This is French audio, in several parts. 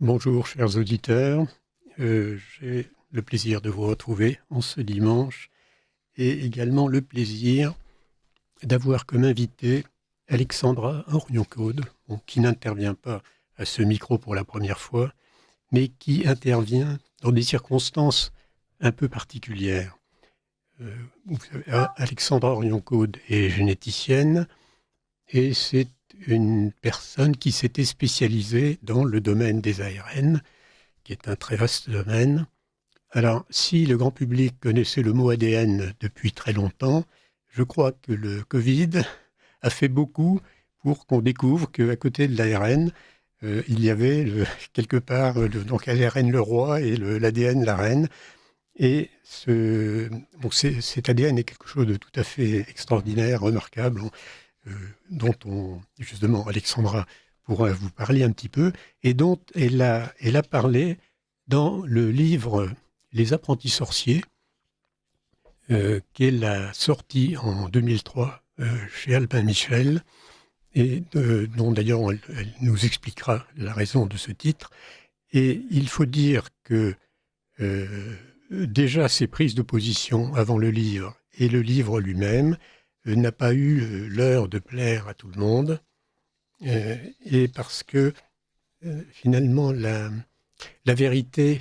Bonjour chers auditeurs, j'ai le plaisir de vous retrouver en ce dimanche et également le plaisir d'avoir comme invité Alexandra Orion-Caude, qui n'intervient pas à ce micro pour la première fois, mais qui intervient dans des circonstances un peu particulières. Vous savez, Alexandra Orion-Caude est généticienne et c'est une personne qui s'était spécialisée dans le domaine des ARN, qui est un très vaste domaine. Alors, si le grand public connaissait le mot ADN depuis très longtemps, je crois que le Covid a fait beaucoup pour qu'on découvre qu'à côté de l'ARN, il y avait quelque part donc l'ARN le roi et l'ADN la reine. Et cet ADN est quelque chose de tout à fait extraordinaire, remarquable, dont justement Alexandra pourra vous parler un petit peu, et dont elle a parlé dans le livre Les apprentis sorciers, qu'elle a sorti en 2003 chez Albin Michel, et dont d'ailleurs elle nous expliquera la raison de ce titre. Et il faut dire que déjà ses prises de position avant le livre et le livre lui-même n'a pas eu l'heure de plaire à tout le monde, et parce que finalement la vérité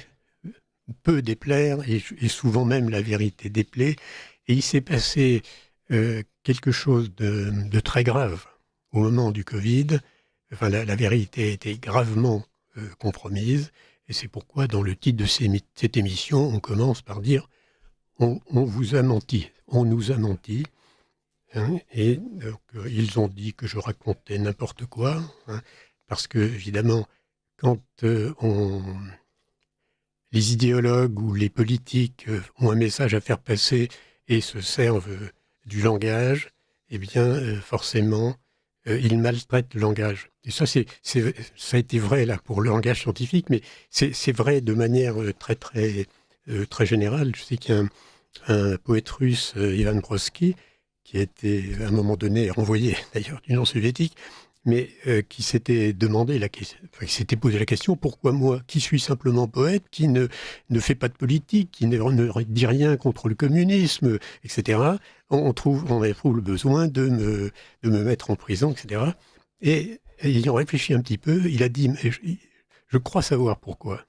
peut déplaire, et souvent même la vérité déplaît, et il s'est passé quelque chose de très grave au moment du Covid. Enfin, la vérité a été gravement compromise, et c'est pourquoi dans le titre de cette émission, on commence par dire on vous a menti, on nous a menti. Hein, et donc, ils ont dit que je racontais n'importe quoi, hein, parce que, évidemment, quand les idéologues ou les politiques ont un message à faire passer et se servent du langage, eh bien, forcément, ils maltraitent le langage. Et ça, ça a été vrai là pour le langage scientifique, mais c'est vrai de manière très générale. Je sais qu'il y a un poète russe, Ivan Brodsky, qui a été à un moment donné renvoyé d'ailleurs d'Union soviétique, mais qui s'était demandé qui s'était posé la question: pourquoi moi, qui suis simplement poète, qui ne fait pas de politique, qui ne dit rien contre le communisme, etc. On éprouve le besoin de me mettre en prison, etc. Et ayant réfléchi un petit peu, il a dit: mais je crois savoir pourquoi.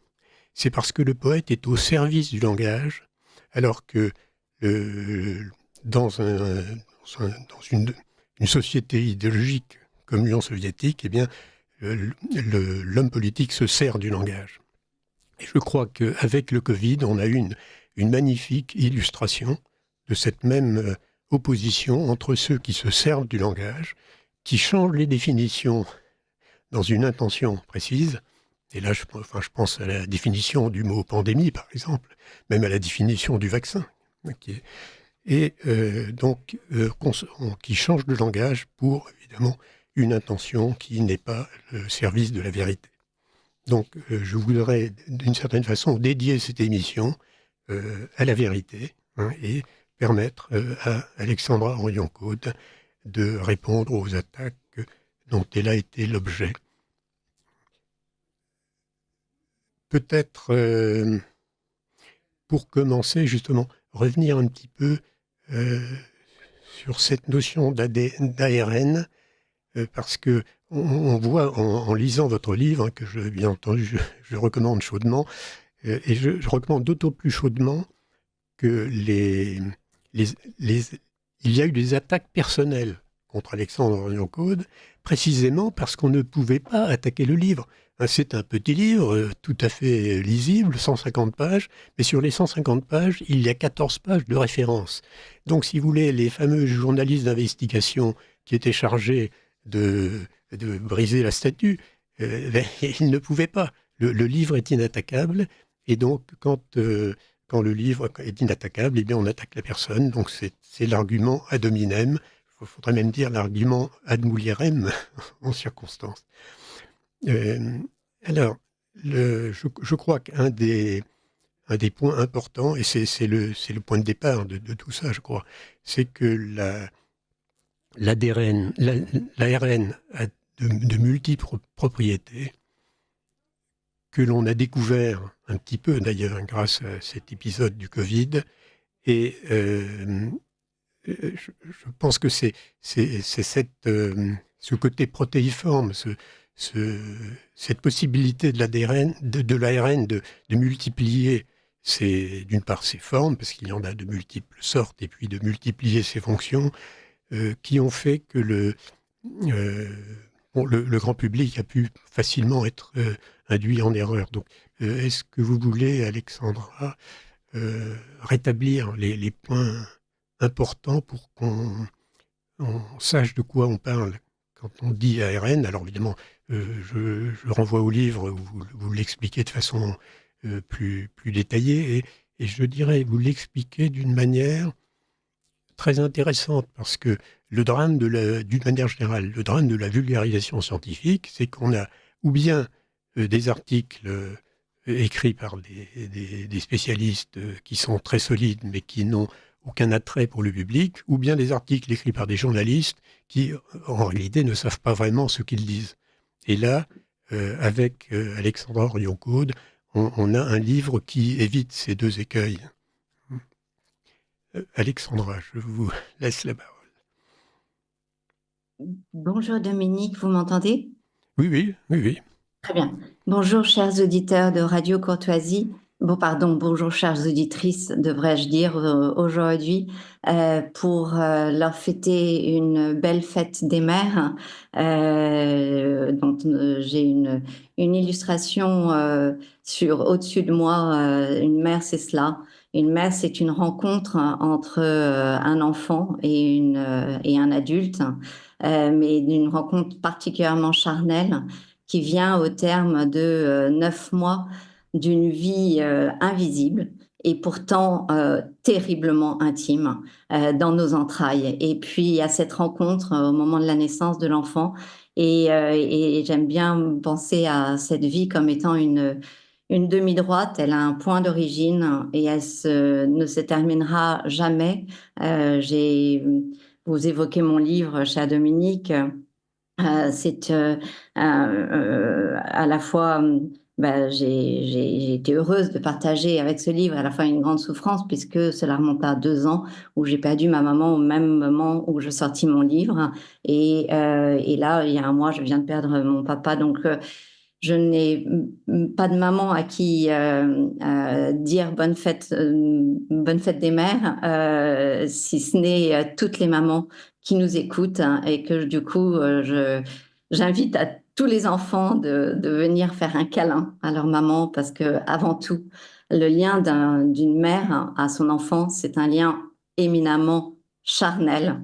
C'est parce que le poète est au service du langage, alors que dans une société idéologique comme l'Union soviétique, eh bien, l'homme politique se sert du langage. Et je crois qu'avec le Covid, on a eu une magnifique illustration de cette même opposition entre ceux qui se servent du langage, qui changent les définitions dans une intention précise. Et là, je pense à la définition du mot pandémie, par exemple, même à la définition du vaccin, qui change de langage pour, évidemment, une intention qui n'est pas le service de la vérité. Donc, je voudrais, d'une certaine façon, dédier cette émission à la vérité, hein, et permettre à Alexandra Orion-Caude de répondre aux attaques dont elle a été l'objet. Peut-être, pour commencer, justement, revenir un petit peu sur cette notion d'ARN, parce que on voit en lisant votre livre, hein, que bien entendu je recommande chaudement, et je recommande d'autant plus chaudement que il y a eu des attaques personnelles contre Alexandre Orion-Caude, précisément parce qu'on ne pouvait pas attaquer le livre. C'est un petit livre tout à fait lisible, 150 pages, mais sur les 150 pages, il y a 14 pages de référence. Donc, si vous voulez, les fameux journalistes d'investigation qui étaient chargés de briser la statue, ils ne pouvaient pas. Le livre est inattaquable, et donc, quand le livre est inattaquable, eh bien, on attaque la personne. Donc, c'est l'argument ad hominem. Il faudrait même dire l'argument ad mulierem en circonstance. Alors, je crois qu'un des points importants, et c'est le point de départ de tout ça, je crois, c'est que l'ARN a de multiples propriétés que l'on a découvert un petit peu d'ailleurs grâce à cet épisode du Covid. Et je pense que c'est ce côté protéiforme, cette possibilité de l'ADN, de l'ARN de multiplier d'une part ses formes, parce qu'il y en a de multiples sortes, et puis de multiplier ses fonctions, qui ont fait que euh, le grand public a pu facilement être induit en erreur. Donc, est-ce que vous voulez, Alexandra, rétablir les points importants pour qu'on sache de quoi on parle quand on dit ARN? Alors évidemment, je renvoie au livre où vous l'expliquez de façon plus détaillée, et je dirais, vous l'expliquez d'une manière très intéressante, parce que le drame d'une manière générale, le drame de la vulgarisation scientifique, c'est qu'on a ou bien des articles écrits par des spécialistes qui sont très solides, mais qui n'ont aucun attrait pour le public, ou bien des articles écrits par des journalistes qui, en réalité, ne savent pas vraiment ce qu'ils disent. Et là, avec Alexandra Orion-Caude, on a un livre qui évite ces deux écueils. Alexandra, je vous laisse la parole. Bonjour Dominique, vous m'entendez? Oui, oui, oui, oui. Très bien. Bonjour chers auditeurs de Radio Courtoisie. Bonjour chères auditrices, devrais-je dire aujourd'hui, pour leur fêter une belle fête des mères, dont j'ai une illustration au-dessus de moi. Une mère, c'est cela. Une mère, c'est une rencontre entre un enfant et un adulte, mais d'une rencontre particulièrement charnelle qui vient au terme de 9 mois d'une vie invisible et pourtant terriblement intime dans nos entrailles. Et puis il y a cette rencontre au moment de la naissance de l'enfant, et j'aime bien penser à cette vie comme étant une demi-droite. Elle a un point d'origine et ne se terminera jamais. Vous évoquez mon livre, cher Dominique. C'est à la fois, j'ai été heureuse de partager avec ce livre, à la fois une grande souffrance, puisque cela remonte à 2 ans, où j'ai perdu ma maman au même moment où je sortis mon livre. Et là, il y a un mois, je viens de perdre mon papa. Donc, je n'ai pas de maman à qui dire bonne fête des mères, si ce n'est toutes les mamans qui nous écoutent, hein, et que du coup, j'invite à tous les enfants de venir faire un câlin à leur maman, parce que avant tout, le lien d'une mère à son enfant, c'est un lien éminemment charnel,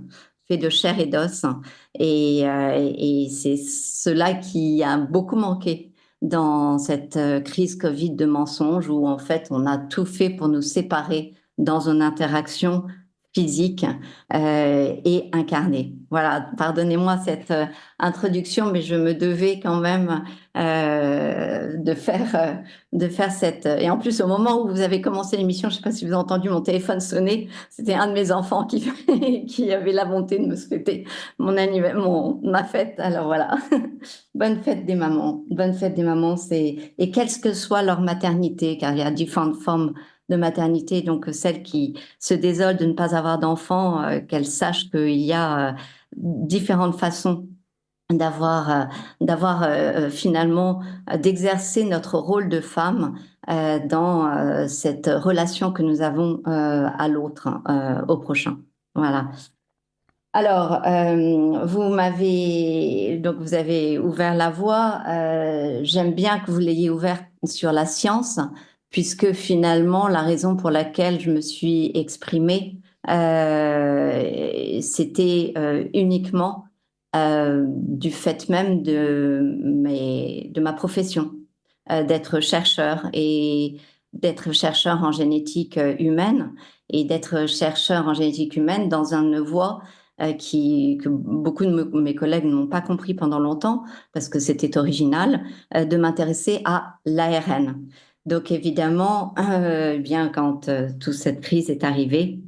fait de chair et d'os, et c'est cela qui a beaucoup manqué dans cette crise Covid de mensonges, où en fait on a tout fait pour nous séparer dans une interaction physique et incarnée. Voilà, pardonnez-moi cette introduction, mais je me devais quand même de faire cette... Et en plus, au moment où vous avez commencé l'émission, je ne sais pas si vous avez entendu mon téléphone sonner, c'était un de mes enfants qui avait la bonté de me souhaiter ma fête. Alors voilà. Bonne fête des mamans. Bonne fête des mamans, et quelle que soit leur maternité, car il y a différentes formes de maternité, donc celles qui se désolent de ne pas avoir d'enfants, qu'elles sachent qu'il y a différentes façons finalement d'exercer notre rôle de femme dans cette relation que nous avons à l'autre, au prochain. Voilà. Alors, vous avez ouvert la voie. J'aime bien que vous l'ayez ouvert sur la science, puisque finalement, la raison pour laquelle je me suis exprimée, c'était uniquement du fait même de ma profession, d'être chercheur en génétique humaine, et d'être chercheur en génétique humaine dans une voie que beaucoup de mes collègues n'ont pas compris pendant longtemps, parce que c'était original, de m'intéresser à l'ARN. Donc évidemment, bien quand toute cette crise est arrivée,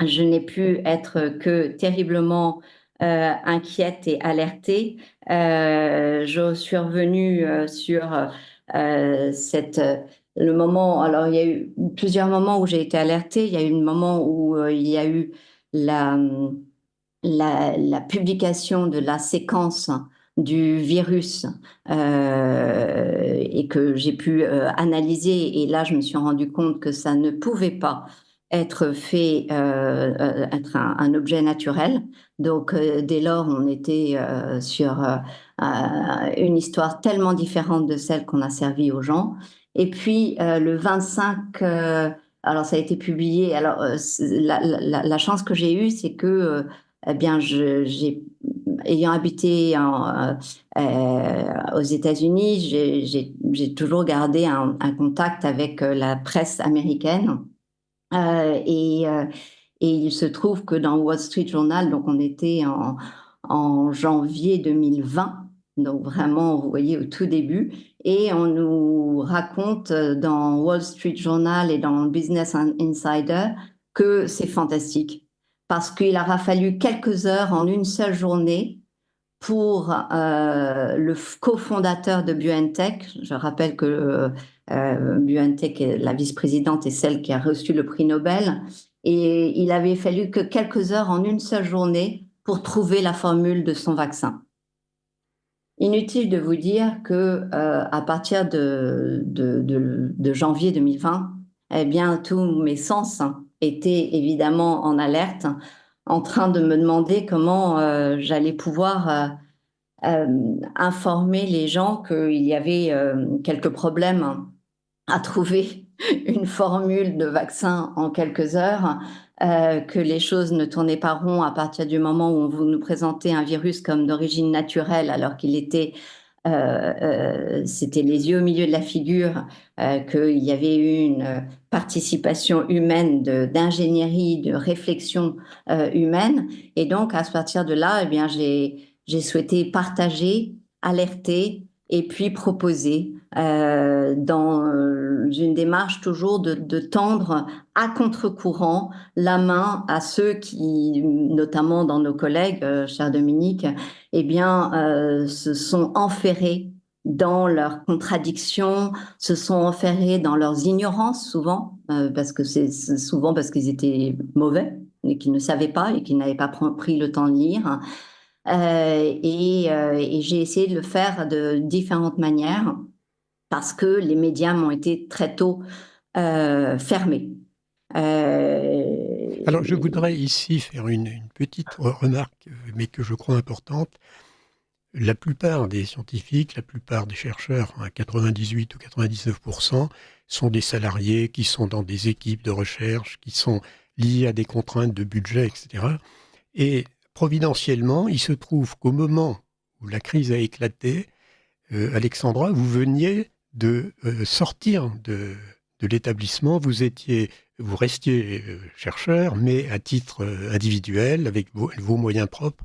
je n'ai pu être que terriblement inquiète et alertée. Je suis revenue sur le moment, alors il y a eu plusieurs moments où j'ai été alertée. Il y a eu un moment où il y a eu la, la publication de la séquence du virus et que j'ai pu analyser. Et là, je me suis rendu compte que ça ne pouvait pas être fait, être un objet naturel. Donc, dès lors, on était sur une histoire tellement différente de celle qu'on a servie aux gens. Et puis, le 25, alors ça a été publié. Alors, la chance que j'ai eue, c'est que eh bien, ayant habité aux États-Unis, j'ai toujours gardé un contact avec la presse américaine. Euh, et, euh, et il se trouve que dans Wall Street Journal, donc on était en janvier 2020, donc vraiment, vous voyez, au tout début, et on nous raconte dans Wall Street Journal et dans Business Insider que c'est fantastique, parce qu'il aura fallu quelques heures en une seule journée pour le cofondateur de BioNTech. Je rappelle que BioNTech, la vice-présidente, est celle qui a reçu le prix Nobel. Et il avait fallu que quelques heures en une seule journée pour trouver la formule de son vaccin. Inutile de vous dire que à partir de janvier 2020, eh bien, tous mes sens étaient évidemment en alerte, en train de me demander comment j'allais pouvoir informer les gens qu'il y avait quelques problèmes à trouver une formule de vaccin en quelques heures, que les choses ne tournaient pas rond à partir du moment où vous nous présentez un virus comme d'origine naturelle, alors qu'il était c'était les yeux au milieu de la figure, qu'il y avait eu une participation humaine d'ingénierie, de réflexion humaine. Et donc, à partir de là, eh bien, j'ai souhaité partager, alerter et puis proposer dans une démarche toujours de tendre à contre-courant la main à ceux qui, notamment dans nos collègues, cher Dominique, eh bien, se sont enferrés dans leurs contradictions, se sont enferrés dans leurs ignorances souvent, parce que c'est souvent parce qu'ils étaient mauvais et qu'ils ne savaient pas et qu'ils n'avaient pas pris le temps de lire. Et j'ai essayé de le faire de différentes manières parce que les médias m'ont été très tôt fermés. Alors, je voudrais ici faire une petite remarque, mais que je crois importante. La plupart des scientifiques, la plupart des chercheurs, à 98 ou 99%, sont des salariés qui sont dans des équipes de recherche, qui sont liés à des contraintes de budget, etc. Et providentiellement, il se trouve qu'au moment où la crise a éclaté, Alexandra, vous veniez de sortir de l'établissement, vous restiez chercheur, mais à titre individuel, avec vos moyens propres,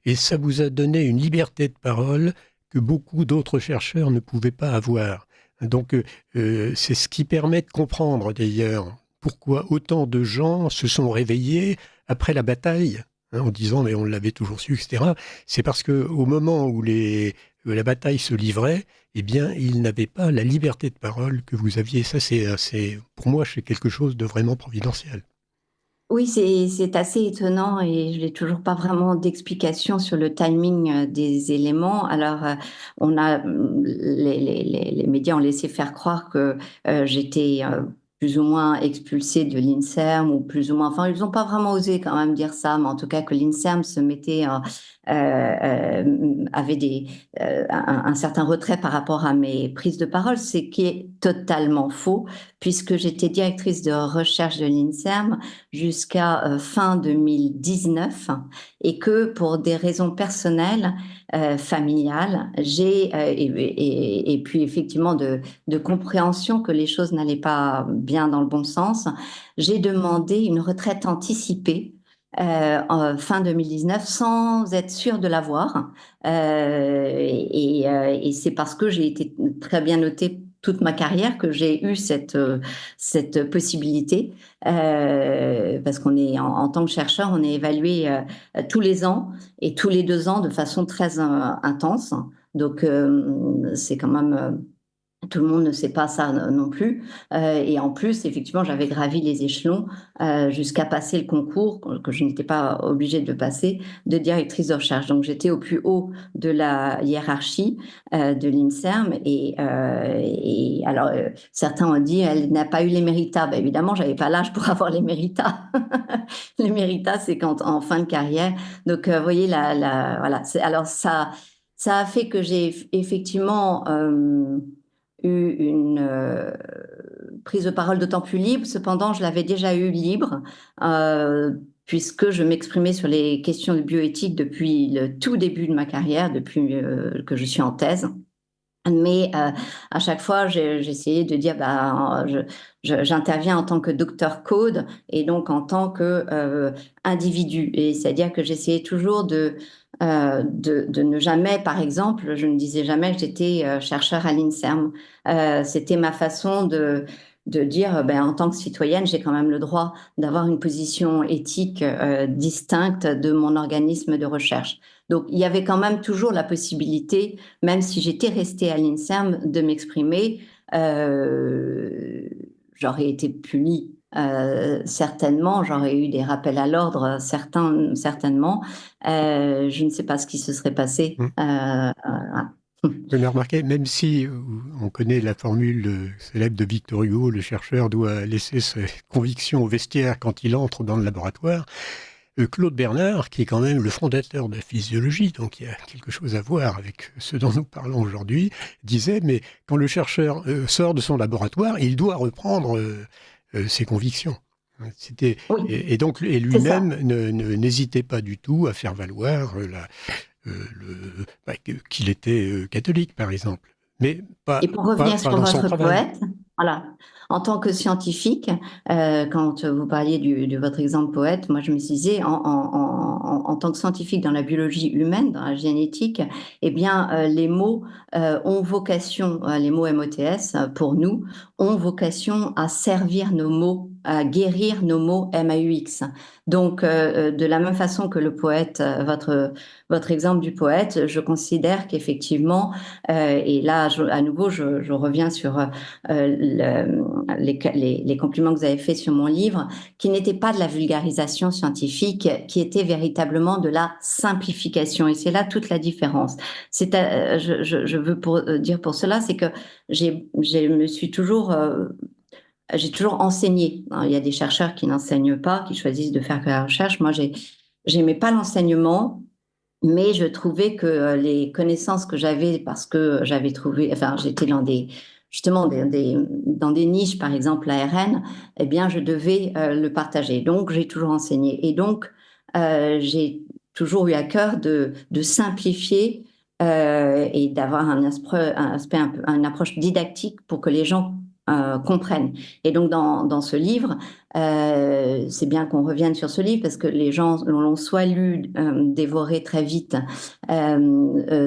et ça vous a donné une liberté de parole que beaucoup d'autres chercheurs ne pouvaient pas avoir. Donc, c'est ce qui permet de comprendre d'ailleurs pourquoi autant de gens se sont réveillés après la bataille, en disant mais on l'avait toujours su, etc. C'est parce que au moment où la bataille se livrait, eh bien, ils n'avaient pas la liberté de parole que vous aviez. Ça, pour moi, c'est quelque chose de vraiment providentiel. Oui, c'est assez étonnant et je n'ai toujours pas vraiment d'explication sur le timing des éléments. Alors, les médias ont laissé faire croire que j'étais plus ou moins expulsée de l'INSERM ou plus ou moins, enfin, ils n'ont pas vraiment osé quand même dire ça, mais en tout cas que l'INSERM se mettait, avait un certain retrait par rapport à mes prises de parole, ce qui est totalement faux, puisque j'étais directrice de recherche de l'INSERM jusqu'à fin 2019 et que pour des raisons personnelles, familiales, et puis effectivement de compréhension que les choses n'allaient pas bien dans le bon sens, j'ai demandé une retraite anticipée en fin 2019 sans être sûre de l'avoir. Et c'est parce que j'ai été très bien notée toute ma carrière que j'ai eu cette possibilité. Parce qu'on est en tant que chercheur, on est évalué tous les ans et tous les 2 ans de façon très intense. Donc c'est quand même Tout le monde ne sait pas ça non plus. Et en plus, effectivement, j'avais gravi les échelons jusqu'à passer le concours, que je n'étais pas obligée de passer, de directrice de recherche. Donc, j'étais au plus haut de la hiérarchie de l'INSERM. Et alors, certains ont dit, elle n'a pas eu l'éméritat. Ben, évidemment, j'avais pas l'âge pour avoir l'éméritat. L'éméritat, c'est quand en fin de carrière. Donc, vous voyez, voilà. Alors, ça a fait que j'ai effectivement eu une prise de parole d'autant plus libre. Cependant, je l'avais déjà eu libre, puisque je m'exprimais sur les questions de bioéthique depuis le tout début de ma carrière, depuis que je suis en thèse. Mais à chaque fois, j'essayais de dire, j'interviens en tant que docteur code et donc en tant que individu. Et c'est-à-dire que j'essayais toujours de ne jamais, par exemple, je ne disais jamais que j'étais chercheur à l'INSERM. C'était ma façon de dire, en tant que citoyenne, j'ai quand même le droit d'avoir une position éthique distincte de mon organisme de recherche. Donc, il y avait quand même toujours la possibilité, même si j'étais restée à l'INSERM, de m'exprimer. J'aurais été punie, certainement. J'aurais eu des rappels à l'ordre, certainement. Je ne sais pas ce qui se serait passé. Vous avez remarqué, même si on connaît la formule célèbre de Victor Hugo, le chercheur doit laisser ses convictions au vestiaire quand il entre dans le laboratoire, Claude Bernard, qui est quand même le fondateur de la physiologie, donc il y a quelque chose à voir avec ce dont nous parlons aujourd'hui, disait, mais quand le chercheur sort de son laboratoire, il doit reprendre ses convictions. C'était, Oui, et c'est ça. lui-même n'hésitait pas du tout à faire valoir qu'il était catholique, par exemple, mais Et pour revenir pas sur dans son votre travail. poète, voilà. En tant que scientifique, quand vous parliez de votre exemple poète, moi je me disais, en tant que scientifique dans la biologie humaine, dans la génétique, eh bien, les mots ont vocation, les mots MOTS, pour nous, ont vocation à servir nos mots, à guérir nos mots MAUX. Donc, de la même façon que le poète, votre exemple du poète, je considère qu'effectivement, et là, à nouveau, je reviens sur les compliments que vous avez faits sur mon livre, qui n'étaient pas de la vulgarisation scientifique, qui étaient véritablement de la simplification. Et c'est là toute la différence. Je veux dire pour cela, c'est que j'ai toujours enseigné. Alors, il y a des chercheurs qui n'enseignent pas, qui choisissent de faire que la recherche. Moi, j'aimais pas l'enseignement. Mais je trouvais que les connaissances que j'avais, parce que j'avais trouvé, enfin, j'étais justement, dans des niches, par exemple l'ARN, eh bien, je devais le partager. Donc, j'ai toujours enseigné. Et donc, j'ai toujours eu à cœur de simplifier et d'avoir une approche didactique pour que les gens comprennent. Et donc, dans ce livre, c'est bien qu'on revienne sur ce livre parce que les gens l'ont soit lu, dévoré très vite,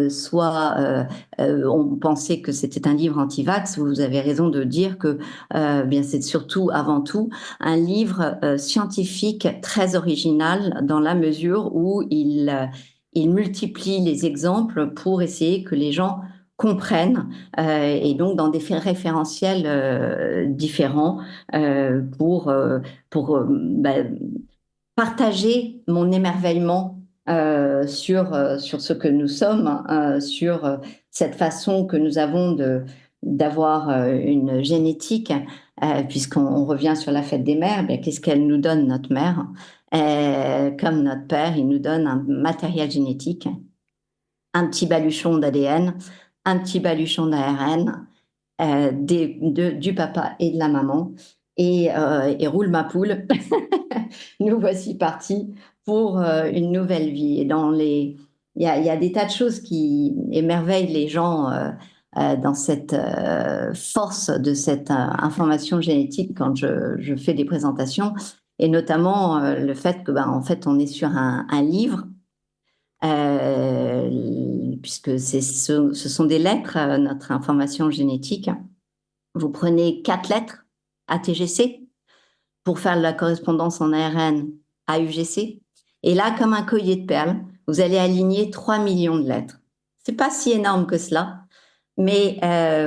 soit ont pensé que c'était un livre anti-vax. Vous avez raison de dire que bien c'est surtout, avant tout, un livre scientifique très original dans la mesure où il multiplie les exemples pour essayer que les gens comprennent et donc dans des référentiels différents pour partager mon émerveillement sur ce que nous sommes, sur cette façon que nous avons d'avoir une génétique, puisqu'on revient sur la fête des mères, bien, qu'est-ce qu'elle nous donne, notre mère? Comme notre père, il nous donne un matériel génétique, un petit baluchon d'ADN, un petit baluchon d'ARN, du papa et de la maman. Et roule ma poule, nous voici partis pour une nouvelle vie. Il y a des tas de choses qui émerveillent les gens dans cette force de cette information génétique quand je fais des présentations, et notamment le fait que, en fait, on est sur un livre puisque ce sont des lettres, notre information génétique. Vous prenez 4 lettres ATGC pour faire la correspondance en ARN à UGC. Et là, comme un collier de perles, vous allez aligner 3 millions de lettres. C'est pas si énorme que cela, Mais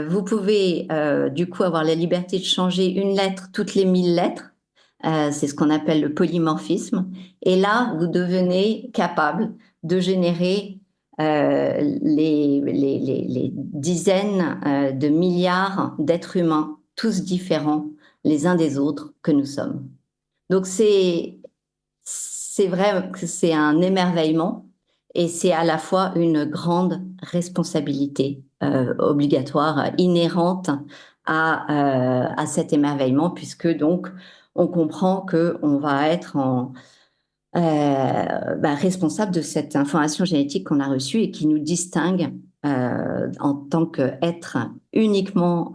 vous pouvez du coup avoir la liberté de changer une lettre toutes les 1000 lettres. C'est ce qu'on appelle le polymorphisme. Et là, vous devenez capable de générer les dizaines de milliards d'êtres humains, tous différents les uns des autres que nous sommes. Donc c'est vrai que c'est un émerveillement et c'est à la fois une grande responsabilité obligatoire, inhérente à cet émerveillement, puisque donc on comprend qu'on va être responsable de cette information génétique qu'on a reçue et qui nous distingue en tant qu'être uniquement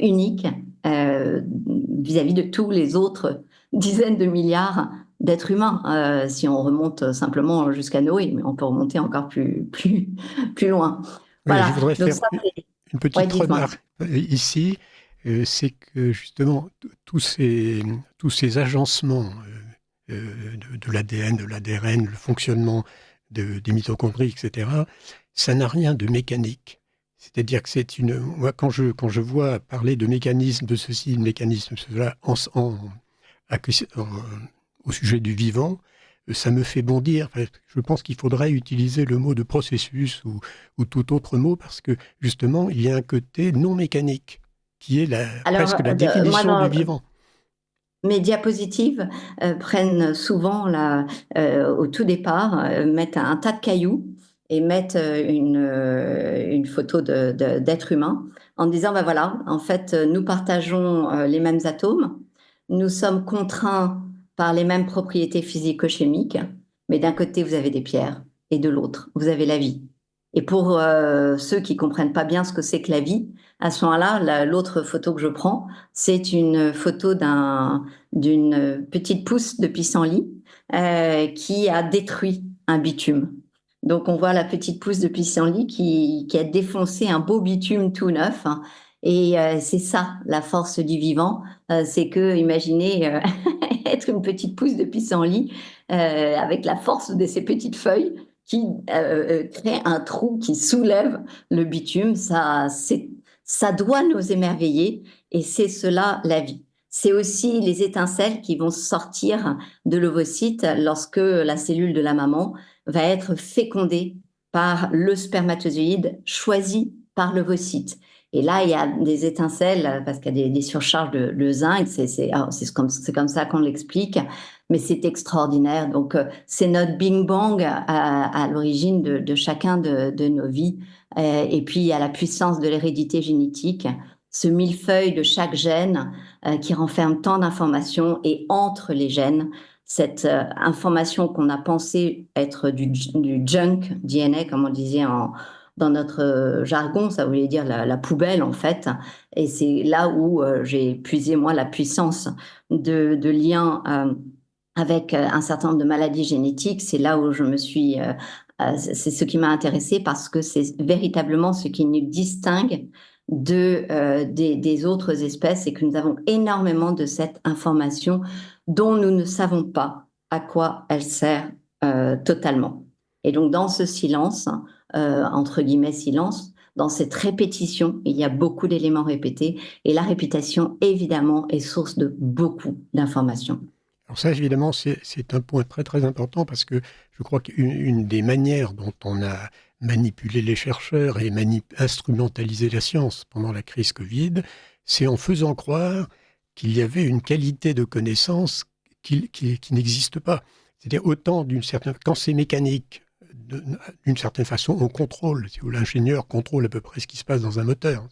unique vis-à-vis de tous les autres dizaines de milliards d'êtres humains, si on remonte simplement jusqu'à Noé, mais on peut remonter encore plus loin. Oui, je Voilà, voudrais donc faire ça, c'est... une Ouais, petite dites-moi. remarque ici, c'est que justement tous ces agencements de l'ADN, de l'ADRN, le fonctionnement des mitochondries, etc., ça n'a rien de mécanique. C'est-à-dire que moi, quand je vois parler de mécanisme de ceci, de mécanisme de cela, en- au sujet du vivant, ça me fait bondir. Enfin, je pense qu'il faudrait utiliser le mot de processus ou tout autre mot parce que justement, il y a un côté non mécanique qui est Alors, presque la moi, définition du vivant. mes diapositives prennent souvent au tout départ, mettent un tas de cailloux et mettent une photo d'être humain en disant, ben voilà, en fait, nous partageons les mêmes atomes, nous sommes contraints par les mêmes propriétés physico-chimiques, mais d'un côté, vous avez des pierres et de l'autre, vous avez la vie. Et pour ceux qui comprennent pas bien ce que c'est que la vie, à ce moment-là, l'autre photo que je prends, c'est une photo d'une petite pousse de pissenlit qui a détruit un bitume. Donc on voit la petite pousse de pissenlit qui a défoncé un beau bitume tout neuf, hein. Et c'est ça la force du vivant, c'est que imaginez être une petite pousse de pissenlit avec la force de ces petites feuilles qui crée un trou qui soulève le bitume. Ça doit nous émerveiller et c'est cela la vie. C'est aussi les étincelles qui vont sortir de l'ovocyte lorsque la cellule de la maman va être fécondée par le spermatozoïde choisi par l'ovocyte. Et là, il y a des étincelles parce qu'il y a des surcharges de zinc. C'est comme ça qu'on l'explique, mais c'est extraordinaire. Donc, c'est notre Bing Bang à l'origine de chacun de nos vies. Et puis, il y a la puissance de l'hérédité génétique, ce millefeuille de chaque gène qui renferme tant d'informations et entre les gènes, cette information qu'on a pensé être du junk DNA, comme on disait dans notre jargon, ça voulait dire la poubelle en fait. Et c'est là où j'ai puisé moi la puissance de lien avec un certain nombre de maladies génétiques. C'est là où je me suis... c'est ce qui m'a intéressée parce que c'est véritablement ce qui nous distingue des autres espèces et que nous avons énormément de cette information dont nous ne savons pas à quoi elle sert totalement. Et donc dans ce silence, entre guillemets silence, dans cette répétition, il y a beaucoup d'éléments répétés et la répétition, évidemment, est source de beaucoup d'informations. Alors ça, évidemment, c'est un point très très important parce que je crois qu'une des manières dont on a manipulé les chercheurs et instrumentalisé la science pendant la crise Covid, c'est en faisant croire qu'il y avait une qualité de connaissance qui n'existe pas. C'est-à-dire autant quand c'est mécanique, d'une certaine façon, on contrôle, si vous voulez, l'ingénieur contrôle à peu près ce qui se passe dans un moteur.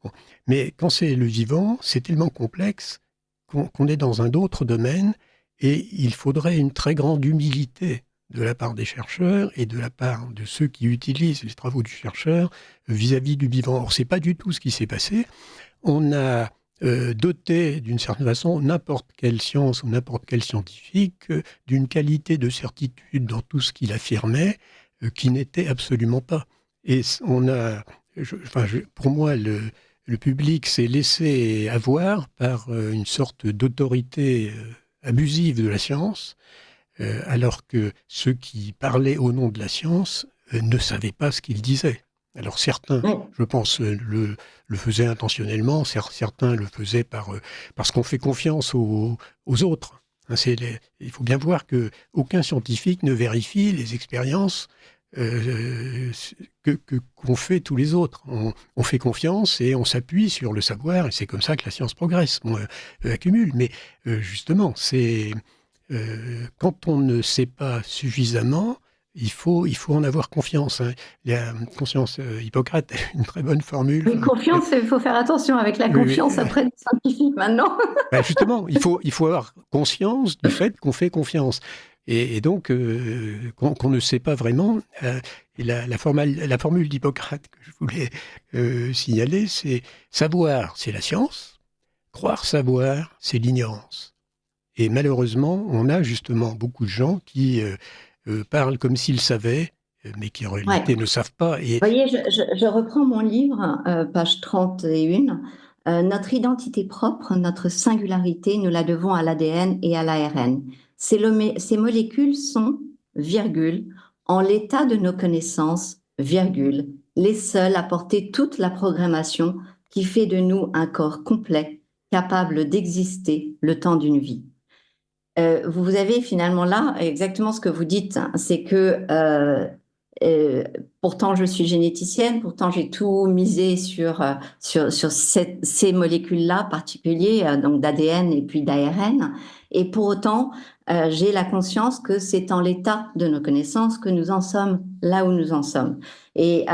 Bon. Mais quand c'est le vivant, c'est tellement complexe qu'on est dans un autre domaine et il faudrait une très grande humilité de la part des chercheurs et de la part de ceux qui utilisent les travaux du chercheur vis-à-vis du vivant. Or, c'est pas du tout ce qui s'est passé. On a doté, d'une certaine façon, n'importe quelle science ou n'importe quel scientifique d'une qualité de certitude dans tout ce qu'il affirmait qui n'était absolument pas. Et pour moi, le public s'est laissé avoir par une sorte d'autorité abusive de la science, alors que ceux qui parlaient au nom de la science ne savaient pas ce qu'ils disaient. Alors certains, Ouais. je pense, le faisaient intentionnellement, certains le faisaient parce qu'on fait confiance aux autres. Hein, il faut bien voir que aucun scientifique ne vérifie les expériences qu'on fait tous les autres. On fait confiance et on s'appuie sur le savoir, et c'est comme ça que la science progresse, accumule. Mais justement, quand on ne sait pas suffisamment, il faut en avoir confiance. Hein. Il y a conscience, Hippocrate a une très bonne formule. Oui, confiance, il faut faire attention avec la Oui, oui, confiance après des scientifiques maintenant. ben justement, il faut avoir conscience du fait qu'on fait confiance. Et donc, qu'on ne sait pas vraiment. Et la formule d'Hippocrate que je voulais signaler, c'est savoir, c'est la science, croire savoir, c'est l'ignorance. Et malheureusement, on a justement beaucoup de gens qui parlent comme s'ils savaient, mais qui en Ouais. réalité ne savent pas. Et Vous voyez, je reprends mon livre, page 31. Notre identité propre, notre singularité, nous la devons à l'ADN et à l'ARN. Ces molécules sont, virgule, en l'état de nos connaissances, virgule, les seules à porter toute la programmation qui fait de nous un corps complet, capable d'exister le temps d'une vie. Vous avez finalement là exactement ce que vous dites, hein, c'est que pourtant je suis généticienne, pourtant j'ai tout misé sur ces molécules-là particulières, donc d'ADN et puis d'ARN, et pour autant j'ai la conscience que c'est en l'état de nos connaissances que nous en sommes là où nous en sommes. Et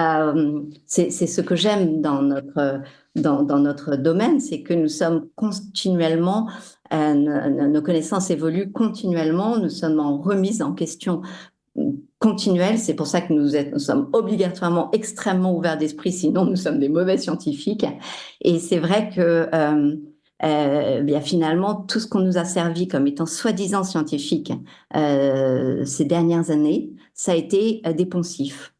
c'est ce que j'aime dans notre domaine, c'est que nous sommes continuellement nos connaissances évoluent continuellement, nous sommes en remise en question continuelle, c'est pour ça que nous sommes obligatoirement extrêmement ouverts d'esprit, sinon nous sommes des mauvais scientifiques. Et c'est vrai que bien finalement, tout ce qu'on nous a servi comme étant soi-disant scientifique ces dernières années, ça a été des poncifs.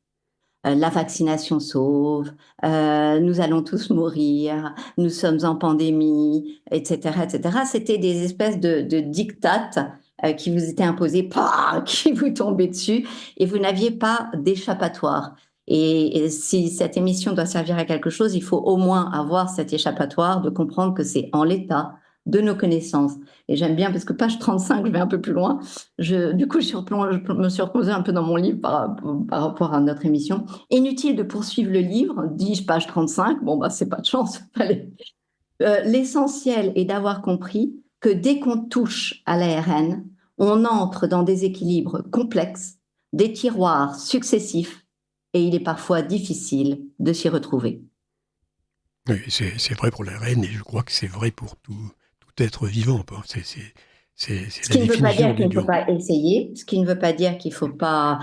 La vaccination sauve, nous allons tous mourir, nous sommes en pandémie, etc., etc. C'était des espèces de dictates qui vous étaient imposés, qui vous tombaient dessus, et vous n'aviez pas d'échappatoire. Et si cette émission doit servir à quelque chose, il faut au moins avoir cet échappatoire de comprendre que c'est en l'état de nos connaissances. Et j'aime bien, parce que page 35, je vais un peu plus loin, du coup, je me suis reposée un peu dans mon livre par rapport à notre émission. Inutile de poursuivre le livre, dis-je, page 35. Bon, bah, c'est pas de chance. L'essentiel est d'avoir compris que dès qu'on touche à l'ARN, on entre dans des équilibres complexes, des tiroirs successifs, et il est parfois difficile de s'y retrouver. oui, c'est vrai pour l'ARN, et je crois que c'est vrai pour tout être vivant. C'est Ce la qui ne veut pas définition dire qu'il du ne faut pas essayer, ce qui ne veut pas dire qu'il ne faut pas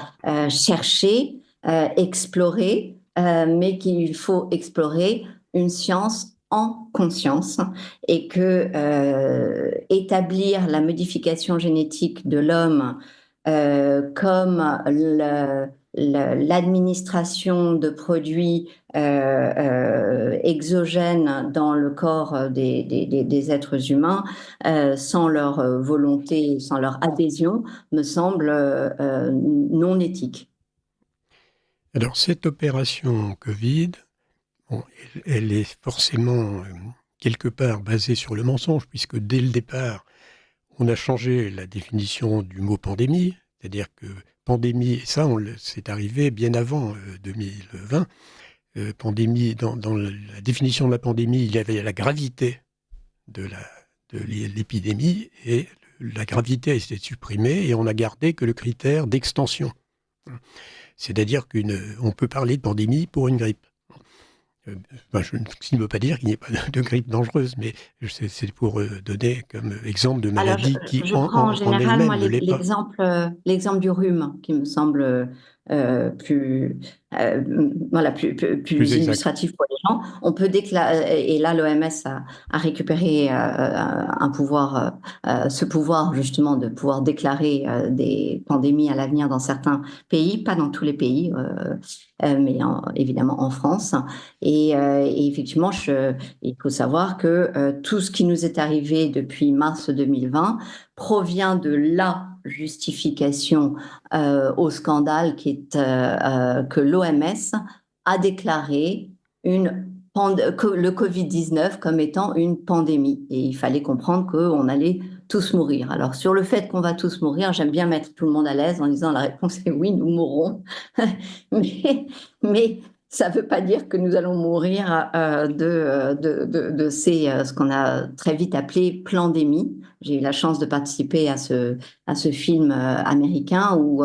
chercher, explorer, mais qu'il faut explorer une science en conscience et que établir la modification génétique de l'homme comme l'administration de produits exogènes dans le corps des êtres humains sans leur volonté, sans leur adhésion, me semble non éthique. Alors, cette opération Covid, bon, elle est forcément quelque part basée sur le mensonge, puisque dès le départ, on a changé la définition du mot pandémie, c'est-à-dire que pandémie, et ça, c'est arrivé bien avant 2020. Pandémie, dans la définition de la pandémie, il y avait la gravité de l'épidémie, et la gravité a été supprimée, et on a gardé que le critère d'extension. C'est-à-dire qu'on peut parler de pandémie pour une grippe. Ce qui ne veut pas dire qu'il n'y ait pas de grippe dangereuse, mais c'est pour donner comme exemple de Alors, maladie qui je prends en en général, moi, elle-même ne l'est pas. l'exemple du rhume, qui me semble plus, euh, voilà, Plus plus exact. illustratif pour les gens. On peut déclarer, et là, l'OMS a récupéré ce pouvoir justement de pouvoir déclarer des pandémies à l'avenir dans certains pays, pas dans tous les pays, mais évidemment en France. Et effectivement, il faut savoir que tout ce qui nous est arrivé depuis mars 2020 provient de la justification au scandale que l'OMS a déclaré le Covid-19 comme étant une pandémie. Et il fallait comprendre qu'on allait tous mourir. Alors, sur le fait qu'on va tous mourir, j'aime bien mettre tout le monde à l'aise en disant la réponse est oui, nous mourrons. mais ça ne veut pas dire que nous allons mourir ce qu'on a très vite appelé pandémie. J'ai eu la chance de participer à ce film américain où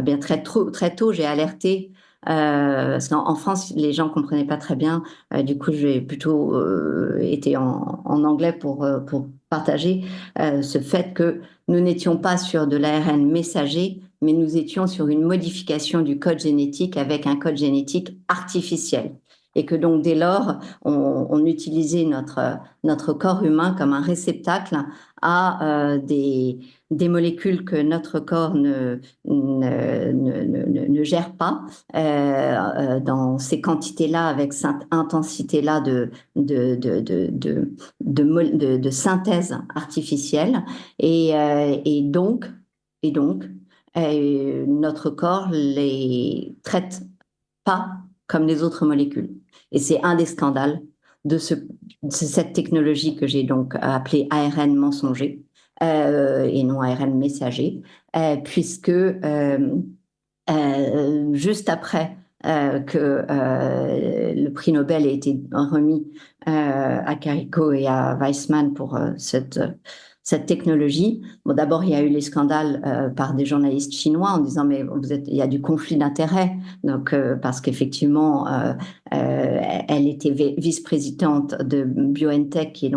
bien très tôt, j'ai alerté parce qu'en France, les gens ne comprenaient pas très bien. Du coup, j'ai plutôt été en anglais pour partager ce fait que nous n'étions pas sur de l'ARN messager, mais nous étions sur une modification du code génétique avec un code génétique artificiel. Et que donc, dès lors, on utilisait notre corps humain comme un réceptacle à des molécules que notre corps ne gère pas dans ces quantités-là, avec cette intensité-là de synthèse artificielle. Et donc, notre corps les traite pas comme les autres molécules. Et c'est un des scandales de cette technologie que j'ai donc appelée ARN mensonger et non ARN messager, puisque juste après que le prix Nobel ait été remis à Carrico et à Weissman pour cette technologie. Bon, d'abord, il y a eu les scandales par des journalistes chinois en disant mais il y a du conflit d'intérêts, donc parce qu'effectivement, elle était vice-présidente de BioNTech qui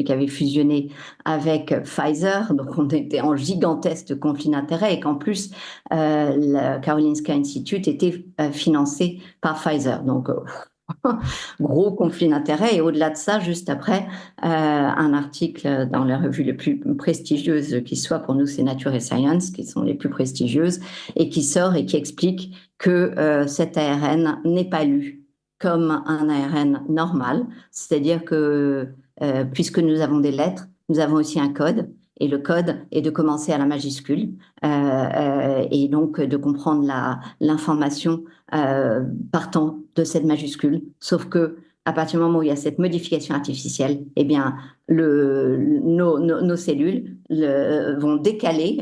avait fusionné avec Pfizer, donc on était en gigantesque conflit d'intérêts et qu'en plus le Karolinska Institute était financé par Pfizer. Donc gros conflit d'intérêts. Et au-delà de ça, juste après, un article dans les revues les plus prestigieuses qui soit, pour nous, c'est Nature et Science, qui sont les plus prestigieuses, et qui sort et qui explique que cet ARN n'est pas lu comme un ARN normal. C'est-à-dire que, puisque nous avons des lettres, nous avons aussi un code. Et le code est de commencer à la majuscule et donc de comprendre l'information partant de cette majuscule. Sauf que à partir du moment où il y a cette modification artificielle, eh bien, nos cellules vont décaler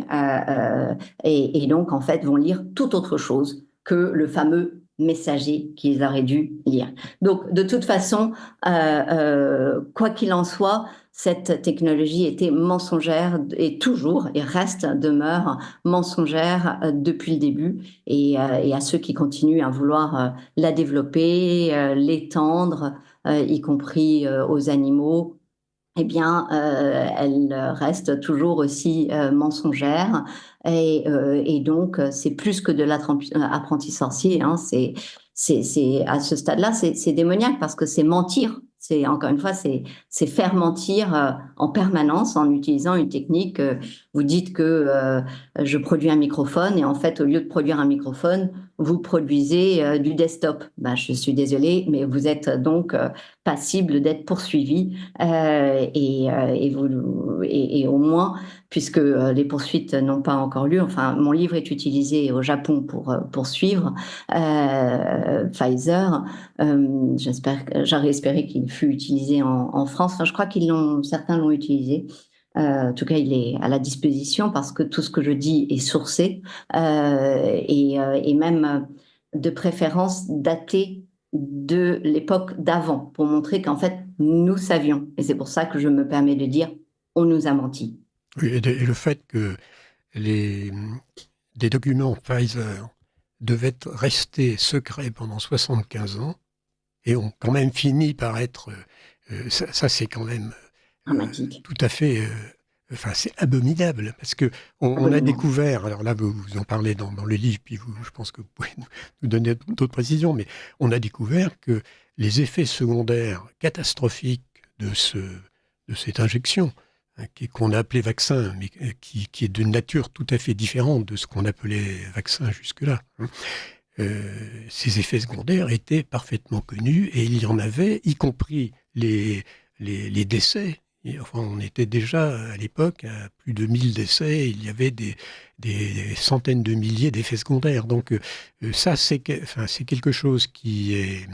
et donc, en fait, vont lire tout autre chose que le fameux messager qu'ils auraient dû lire. Donc, de toute façon, quoi qu'il en soit, cette technologie était mensongère et toujours, et demeure mensongère depuis le début. Et à ceux qui continuent à vouloir la développer, l'étendre, y compris aux animaux, eh bien, elle reste toujours aussi mensongère. Et donc, c'est plus que de l'apprenti sorcier. Hein, c'est à ce stade-là, c'est démoniaque parce que c'est mentir. C'est encore une fois, c'est faire mentir en permanence en utilisant une technique. Vous dites que je produis un microphone et en fait, au lieu de produire un microphone, vous produisez du desktop. Ben, je suis désolée, mais vous êtes donc passible d'être poursuivi et au moins, puisque les poursuites n'ont pas encore lieu, enfin, mon livre est utilisé au Japon pour poursuivre Pfizer. J'aurais espéré qu'il fût utilisé en France. Enfin, je crois certains l'ont utilisé. En tout cas, il est à la disposition parce que tout ce que je dis est sourcé et même de préférence daté de l'époque d'avant pour montrer qu'en fait, nous savions. Et c'est pour ça que je me permets de dire on nous a menti. Oui, et le fait que des documents Pfizer devaient rester secrets pendant 75 ans et ont quand même fini par être... ça c'est quand même tout à fait... Enfin, c'est abominable, parce que on a découvert, alors là, vous en parlez dans le livre, puis je pense que vous pouvez nous donner d'autres précisions, mais on a découvert que les effets secondaires catastrophiques de cette injection, hein, qu'on a appelé vaccin, mais qui est d'une nature tout à fait différente de ce qu'on appelait vaccin jusque-là, hein, ces effets secondaires étaient parfaitement connus, et il y en avait, y compris les décès. Et, enfin, on était déjà à l'époque à plus de 1000 décès, il y avait des centaines de milliers d'effets secondaires. Donc ça, enfin, c'est quelque chose qui est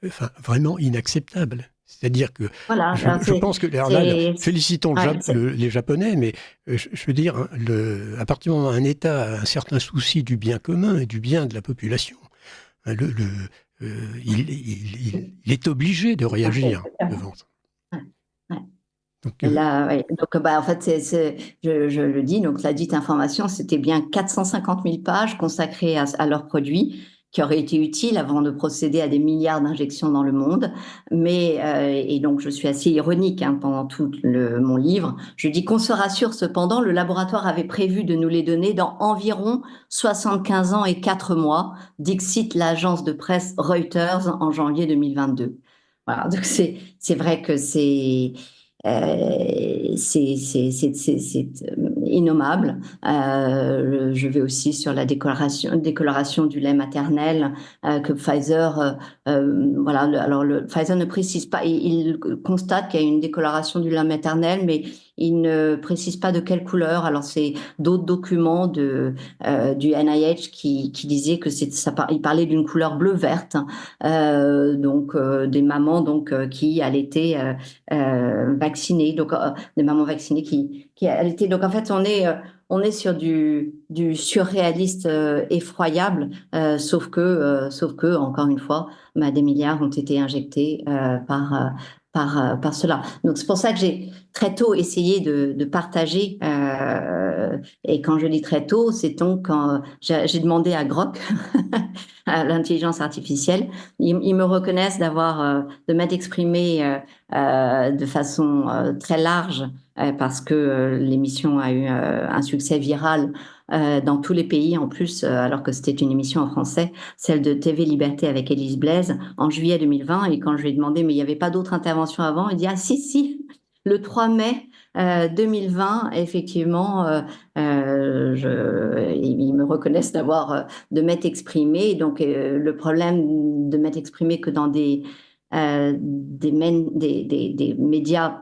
enfin, vraiment inacceptable. C'est-à-dire que Voilà, alors je pense que, alors là, c'est, félicitons ouais, les Japonais, mais je veux dire, à partir du moment où un État a un certain souci du bien commun et du bien de la population, hein, il est obligé de réagir devant ça. ouais, ouais. Donc, Et là, ouais. Donc, bah, en fait, je le dis, donc la dite information, c'était bien 450 000 pages consacrées à leurs produits qui auraient été utiles avant de procéder à des milliards d'injections dans le monde. Mais, et donc, je suis assez ironique hein, pendant tout mon livre. Je dis qu'on se rassure cependant, le laboratoire avait prévu de nous les donner dans environ 75 ans et 4 mois, dixit l'agence de presse Reuters en janvier 2022. Voilà, donc c'est vrai que c'est innommable. Je vais aussi sur la décoloration du lait maternel que Pfizer, voilà. Alors Pfizer ne précise pas, il constate qu'il y a une décoloration du lait maternel, mais il ne précise pas de quelle couleur. Alors c'est d'autres documents du NIH qui disaient que il parlait d'une couleur bleu-verte, donc des mamans donc qui allaitaient vaccinées, donc des mamans vaccinées qui allaitaient. Donc en fait, on est sur du surréaliste effroyable, sauf que, encore une fois, bah, des milliards ont été injectés par cela. Donc c'est pour ça que j'ai très tôt essayé de partager, et quand je dis très tôt, c'est donc quand j'ai demandé à Grok, à l'intelligence artificielle, ils me reconnaissent de m'être exprimé de façon très large parce que l'émission a eu un succès viral dans tous les pays en plus, alors que c'était une émission en français, celle de TV Liberté avec Élise Blaise en juillet 2020. Et quand je lui ai demandé, mais il n'y avait pas d'autres interventions avant, il dit, ah si, si, le 3 mai 2020, effectivement, ils me reconnaissent de m'être exprimé. Donc, le problème de m'être exprimé que dans des médias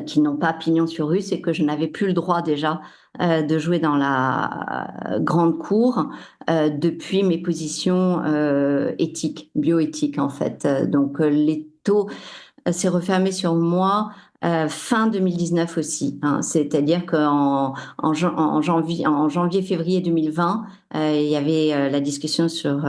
qui n'ont pas pignon sur rue, c'est que je n'avais plus le droit déjà de jouer dans la grande cour depuis mes positions éthiques, bioéthiques en fait. Donc l'étau s'est refermé sur moi fin 2019 aussi. Hein. C'est-à-dire en janvier-février 2020, il y avait la discussion sur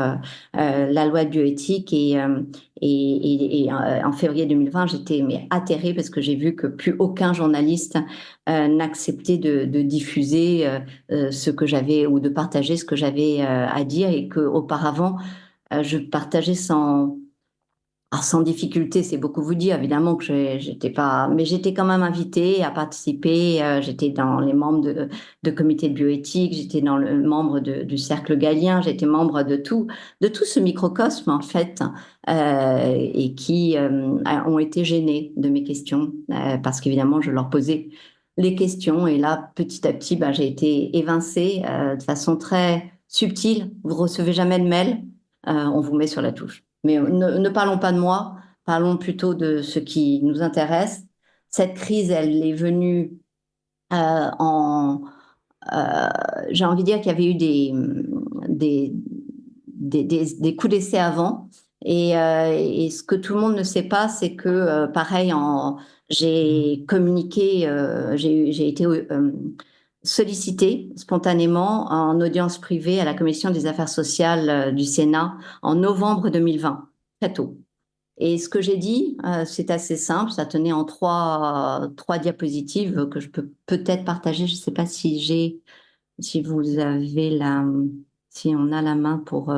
la loi de bioéthique et en février 2020, j'étais atterrée parce que j'ai vu que plus aucun journaliste n'acceptait de diffuser ce que j'avais ou de partager ce que j'avais à dire et qu'auparavant, je partageais sans difficulté, c'est beaucoup vous dire, évidemment que j'étais pas, mais j'étais quand même invitée à participer. J'étais dans les membres de comité de bioéthique, j'étais dans le membre du cercle Galien, j'étais membre de tout ce microcosme en fait, et qui ont été gênés de mes questions parce qu'évidemment je leur posais les questions et là petit à petit, ben, j'ai été évincée de façon très subtile. Vous recevez jamais de mail, on vous met sur la touche. Mais ne parlons pas de moi, parlons plutôt de ce qui nous intéresse. Cette crise, elle est venue euh, en... j'ai envie de dire qu'il y avait eu des, des coups d'essai avant. Et ce que tout le monde ne sait pas, c'est que, pareil, j'ai communiqué, j'ai été sollicitée spontanément en audience privée à la Commission des affaires sociales du Sénat en novembre 2020, très tôt. Et ce que j'ai dit, c'est assez simple, ça tenait en trois diapositives que je peux peut-être partager. Je ne sais pas si vous avez si on a la main pour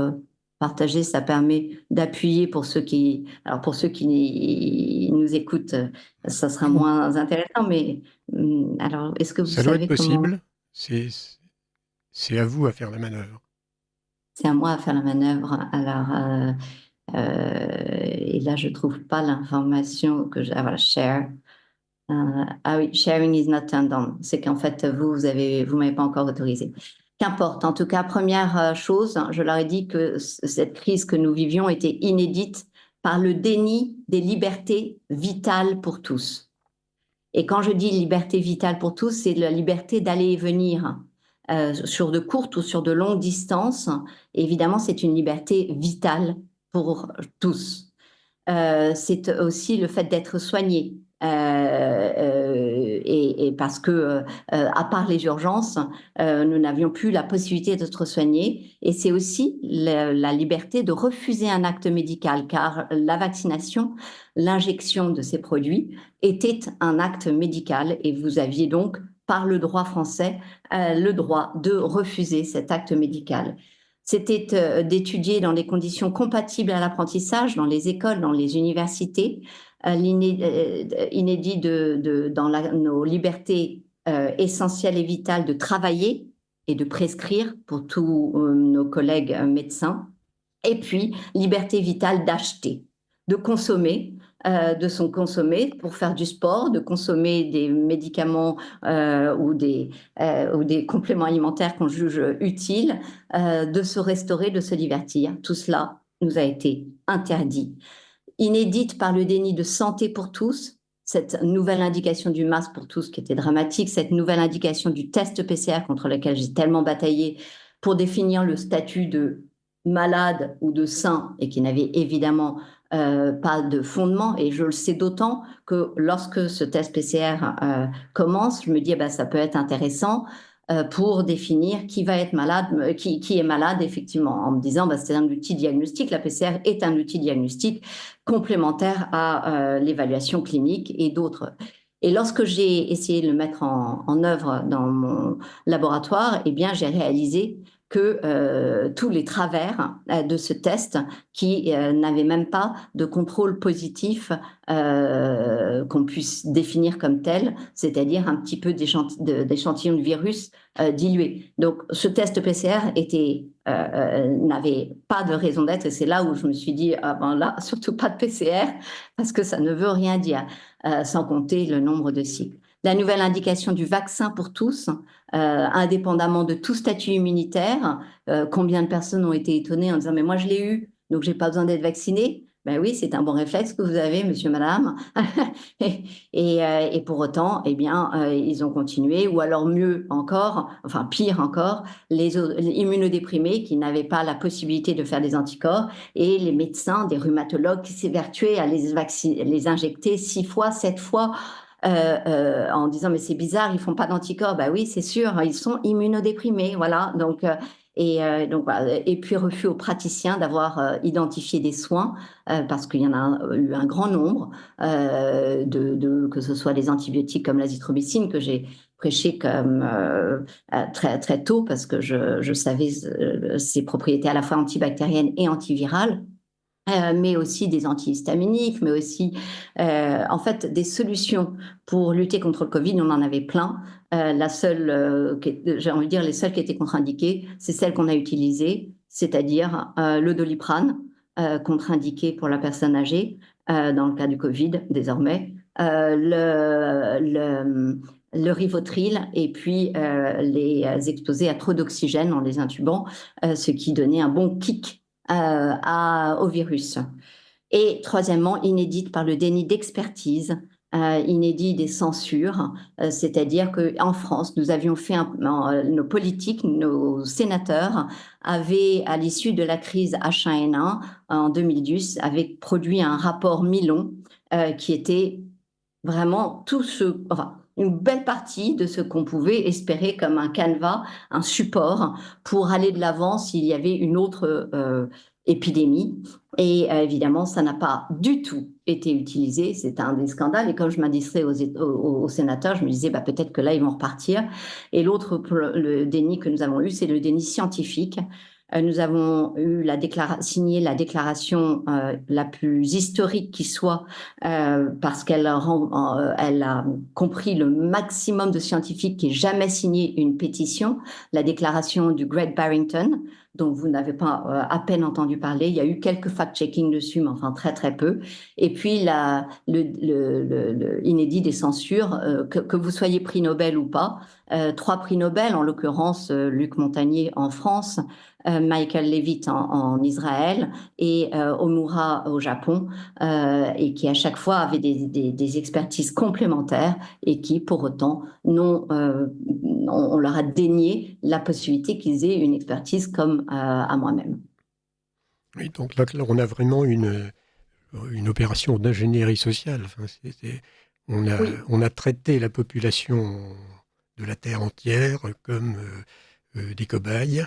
partager, ça permet d'appuyer pour ceux qui nous écoutent, ça sera moins intéressant, mais alors, est-ce que vous ça doit être savez comment? possible. C'est c'est à vous à faire la manœuvre. C'est à moi à faire la manœuvre. Alors, et là, je trouve pas l'information ah voilà, share. Ah oui, sharing is not turned on. C'est qu'en fait, vous m'avez pas encore autorisé. Qu'importe. En tout cas, première chose, je leur ai dit que cette crise que nous vivions était inédite par le déni des libertés vitales pour tous. Et quand je dis liberté vitale pour tous, c'est la liberté d'aller et venir sur de courtes ou sur de longues distances. Évidemment, c'est une liberté vitale pour tous. C'est aussi le fait d'être soigné. Et parce que, à part les urgences, nous n'avions plus la possibilité d'être soignés. Et c'est aussi la liberté de refuser un acte médical, car la vaccination, l'injection de ces produits était un acte médical et vous aviez donc, par le droit français, le droit de refuser cet acte médical. C'était d'étudier dans des conditions compatibles à l'apprentissage, dans les écoles, dans les universités, inédit dans nos libertés essentielles et vitales de travailler et de prescrire pour tous nos collègues médecins. Et puis, liberté vitale d'acheter, de consommer, de son consommer pour faire du sport, de consommer des médicaments ou des compléments alimentaires qu'on juge utiles, de se restaurer, de se divertir. Tout cela nous a été interdit. Inédite par le déni de santé pour tous, cette nouvelle indication du masque pour tous qui était dramatique, cette nouvelle indication du test PCR contre lequel j'ai tellement bataillé pour définir le statut de malade ou de sain et qui n'avait évidemment pas de fondement. Et je le sais d'autant que lorsque ce test PCR commence, je me dis, ça peut être intéressant pour définir qui va être malade, qui est malade, effectivement, en me disant, c'est un outil diagnostique, la PCR est un outil diagnostique complémentaire à l'évaluation clinique et d'autres. Et lorsque j'ai essayé de le mettre en œuvre dans mon laboratoire, j'ai réalisé que tous les travers de ce test qui n'avait même pas de contrôle positif qu'on puisse définir comme tel, c'est-à-dire un petit peu d'échantillon de virus dilué. Donc ce test PCR n'avait pas de raison d'être et c'est là où je me suis dit, là, surtout pas de PCR parce que ça ne veut rien dire, sans compter le nombre de cycles. La nouvelle indication du vaccin pour tous, indépendamment de tout statut immunitaire. Combien de personnes ont été étonnées en disant « mais moi je l'ai eu, donc je n'ai pas besoin d'être vaccinée ». Ben oui, c'est un bon réflexe que vous avez, monsieur, madame. et pour autant, ils ont continué, ou alors mieux encore, enfin pire encore, les immunodéprimés qui n'avaient pas la possibilité de faire des anticorps et les médecins, des rhumatologues qui s'évertuaient à les injecter 6 fois, 7 fois en disant mais c'est bizarre, ils font pas d'anticorps. Bah oui, c'est sûr, ils sont immunodéprimés, voilà. Donc voilà. Et puis refus aux praticiens d'avoir identifié des soins parce qu'il y en a eu un grand nombre que ce soit les antibiotiques comme l'azithromycine que j'ai prêché comme très très tôt parce que je savais ses propriétés à la fois antibactériennes et antivirales. Mais aussi des antihistaminiques, mais aussi en fait des solutions pour lutter contre le Covid. On en avait plein. La seule, j'ai envie de dire, les seules qui étaient contre-indiquées, c'est celle qu'on a utilisée, c'est-à-dire le Doliprane, contre-indiqué pour la personne âgée dans le cas du Covid désormais, le Rivotril et puis les exposer à trop d'oxygène en les intubant, ce qui donnait un bon kick au virus. Et troisièmement, inédite par le déni d'expertise, inédit des censures, c'est-à-dire qu'en France, nous avions fait nos politiques, nos sénateurs avaient, à l'issue de la crise H1N1 en 2010, avaient produit un rapport mi-long qui était vraiment une belle partie de ce qu'on pouvait espérer comme un canevas, un support pour aller de l'avant s'il y avait une autre épidémie. Et évidemment, ça n'a pas du tout été utilisé. C'est un des scandales. Et quand je m'adressais aux sénateurs, je me disais peut-être que là, ils vont repartir. Et l'autre, le déni que nous avons eu, c'est le déni scientifique. Nous avons signé la déclaration la plus historique qui soit parce qu'elle a compris le maximum de scientifiques qui aient jamais signé une pétition, la déclaration du Great Barrington, dont vous n'avez pas à peine entendu parler. Il y a eu quelques fact-checking dessus, mais enfin très très peu. Et puis le inédit des censures, que vous soyez prix Nobel ou pas, 3 prix Nobel, en l'occurrence Luc Montagnier en France, Michael Levitt en Israël et Omura au Japon, et qui à chaque fois avaient des expertises complémentaires et qui pour autant on leur a dénié la possibilité qu'ils aient une expertise comme à moi-même. Oui, donc là, on a vraiment une opération d'ingénierie sociale. Enfin, Oui. on a traité la population de la Terre entière comme des cobayes.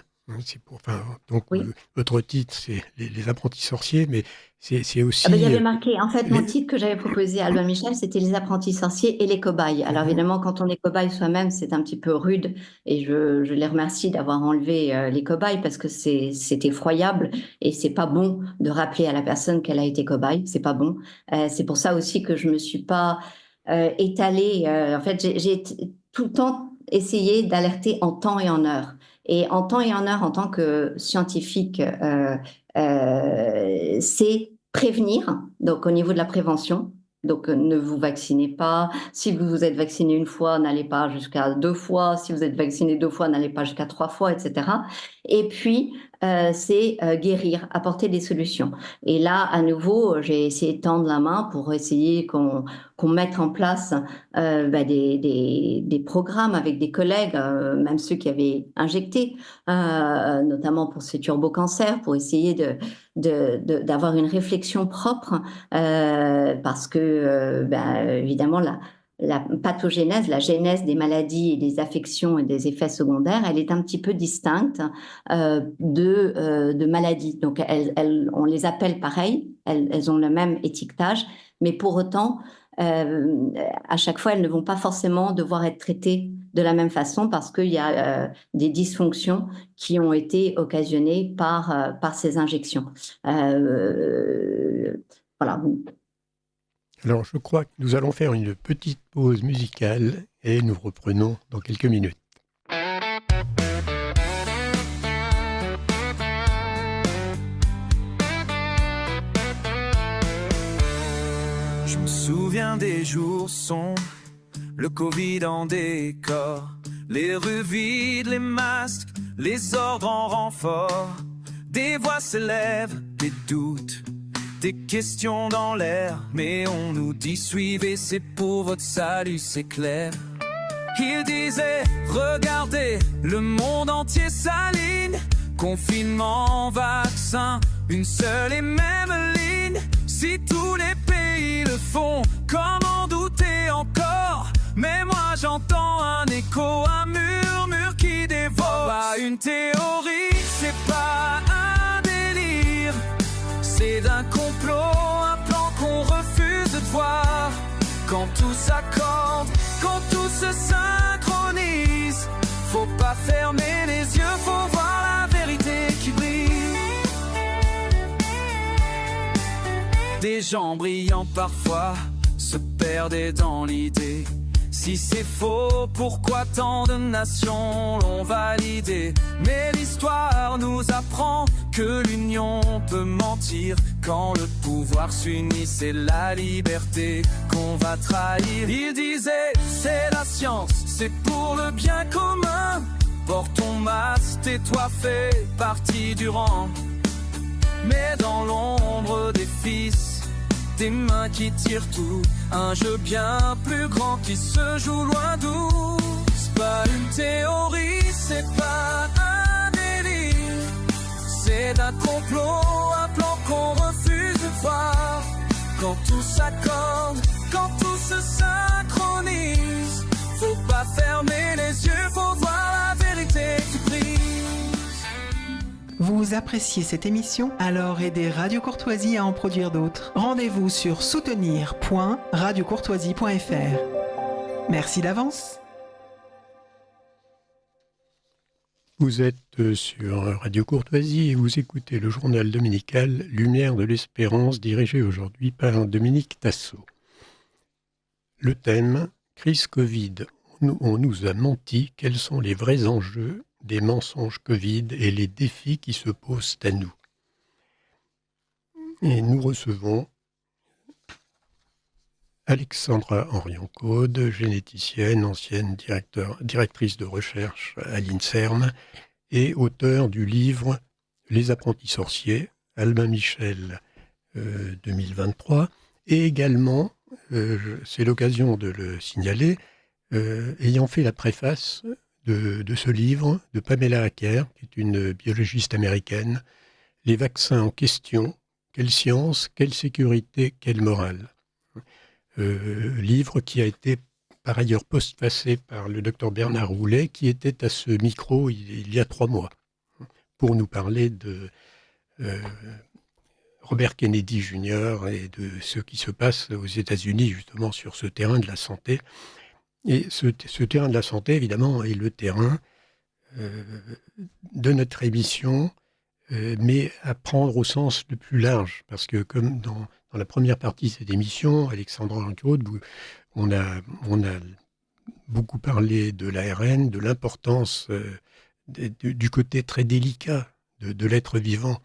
Donc, Oui. votre titre, c'est les apprentis sorciers, mais c'est Ah ben, il y aussi avait marqué, en fait, mon les... titre que j'avais proposé à Albin Michel, c'était Les apprentis sorciers et les cobayes. Alors Mhm. évidemment, quand on est cobaye soi-même, c'est un petit peu rude et je les remercie d'avoir enlevé les cobayes parce que c'est effroyable et c'est pas bon de rappeler à la personne qu'elle a été cobaye, c'est pas bon. C'est pour ça aussi que je me suis pas étalée. En fait, j'ai tout le temps essayé d'alerter en temps et en heure. Et en temps et en heure, en tant que scientifique, c'est prévenir, donc au niveau de la prévention. Donc, ne vous vaccinez pas. Si vous vous êtes vacciné une fois, n'allez pas jusqu'à 2 fois. Si vous êtes vacciné 2 fois, n'allez pas jusqu'à 3 fois, etc. Et puis, c'est guérir, apporter des solutions. Et là, à nouveau, j'ai essayé de tendre la main pour essayer qu'on mette en place des programmes avec des collègues, même ceux qui avaient injecté, notamment pour ces turbocancers, pour essayer d'avoir une réflexion propre, parce que, évidemment, la pathogénèse, la genèse des maladies et des affections et des effets secondaires, elle est un petit peu distincte de maladies. Donc, on les appelle pareil, elles ont le même étiquetage, mais pour autant, à chaque fois, elles ne vont pas forcément devoir être traitées de la même façon parce qu'il y a des dysfonctions qui ont été occasionnées par ces injections. Voilà. Alors, je crois que nous allons faire une petite pause musicale et nous reprenons dans quelques minutes. Je me souviens des jours sombres, le Covid en décor, les rues vides, les masques, les ordres en renfort. Des voix s'élèvent, des doutes, des questions dans l'air, mais on nous dit suivez, c'est pour votre salut, c'est clair. Il disait, regardez, le monde entier s'aligne, confinement, vaccin, une seule et même ligne. Si tous les pays le font, comment douter encore? Mais moi j'entends un écho, un murmure qui dévore. Pas une théorie, c'est pas un délire, c'est d'un complot, un plan qu'on refuse de voir. Quand tout s'accorde, quand tout se synchronise, faut pas fermer les yeux, faut voir la vérité qui brille. Des gens brillants parfois se perdaient dans l'idée. Si c'est faux, pourquoi tant de nations l'ont validé? Mais l'histoire nous apprend que l'union peut mentir. Quand le pouvoir s'unit, c'est la liberté qu'on va trahir. Il disait, c'est la science, c'est pour le bien commun. Porte ton masque, tais-toi, fais partie du rang. Mais dans l'ombre des fils, des mains qui tirent tout, un jeu bien plus grand qui se joue loin d'où. C'est pas une théorie, c'est pas un délire, c'est un complot, un plan qu'on refuse de voir. Quand tout s'accorde, quand tout se synchronise, faut pas fermer les yeux, faut voir la vérité qui brille. Vous appréciez cette émission? Alors aidez Radio Courtoisie à en produire d'autres. Rendez-vous sur soutenir.radiocourtoisie.fr. Merci d'avance. Vous êtes sur Radio Courtoisie et vous écoutez le journal dominical Lumière de l'Espérance, dirigé aujourd'hui par Dominique Tassot. Le thème, crise Covid. On nous a menti, quels sont les vrais enjeux des mensonges Covid et les défis qui se posent à nous. Et nous recevons Alexandra Henrion-Caude, généticienne, ancienne directrice de recherche à l'INSERM et auteure du livre Les apprentis sorciers, Albin Michel 2023, et également, c'est l'occasion de le signaler, ayant fait la préface de ce livre de Pamela Acker, qui est une biologiste américaine, Les vaccins en question, quelle science, quelle sécurité, quelle morale. Livre qui a été par ailleurs postfacé par le docteur Bernard Roulet, qui était à ce micro il y a 3 mois, pour nous parler de Robert Kennedy Jr. et de ce qui se passe aux États-Unis, justement, sur ce terrain de la santé. Et ce terrain de la santé, évidemment, est le terrain de notre émission, mais à prendre au sens le plus large, parce que comme dans la première partie de cette émission, Alexandra Henrion-Caude, on a beaucoup parlé de l'ARN, de l'importance du côté très délicat de l'être vivant,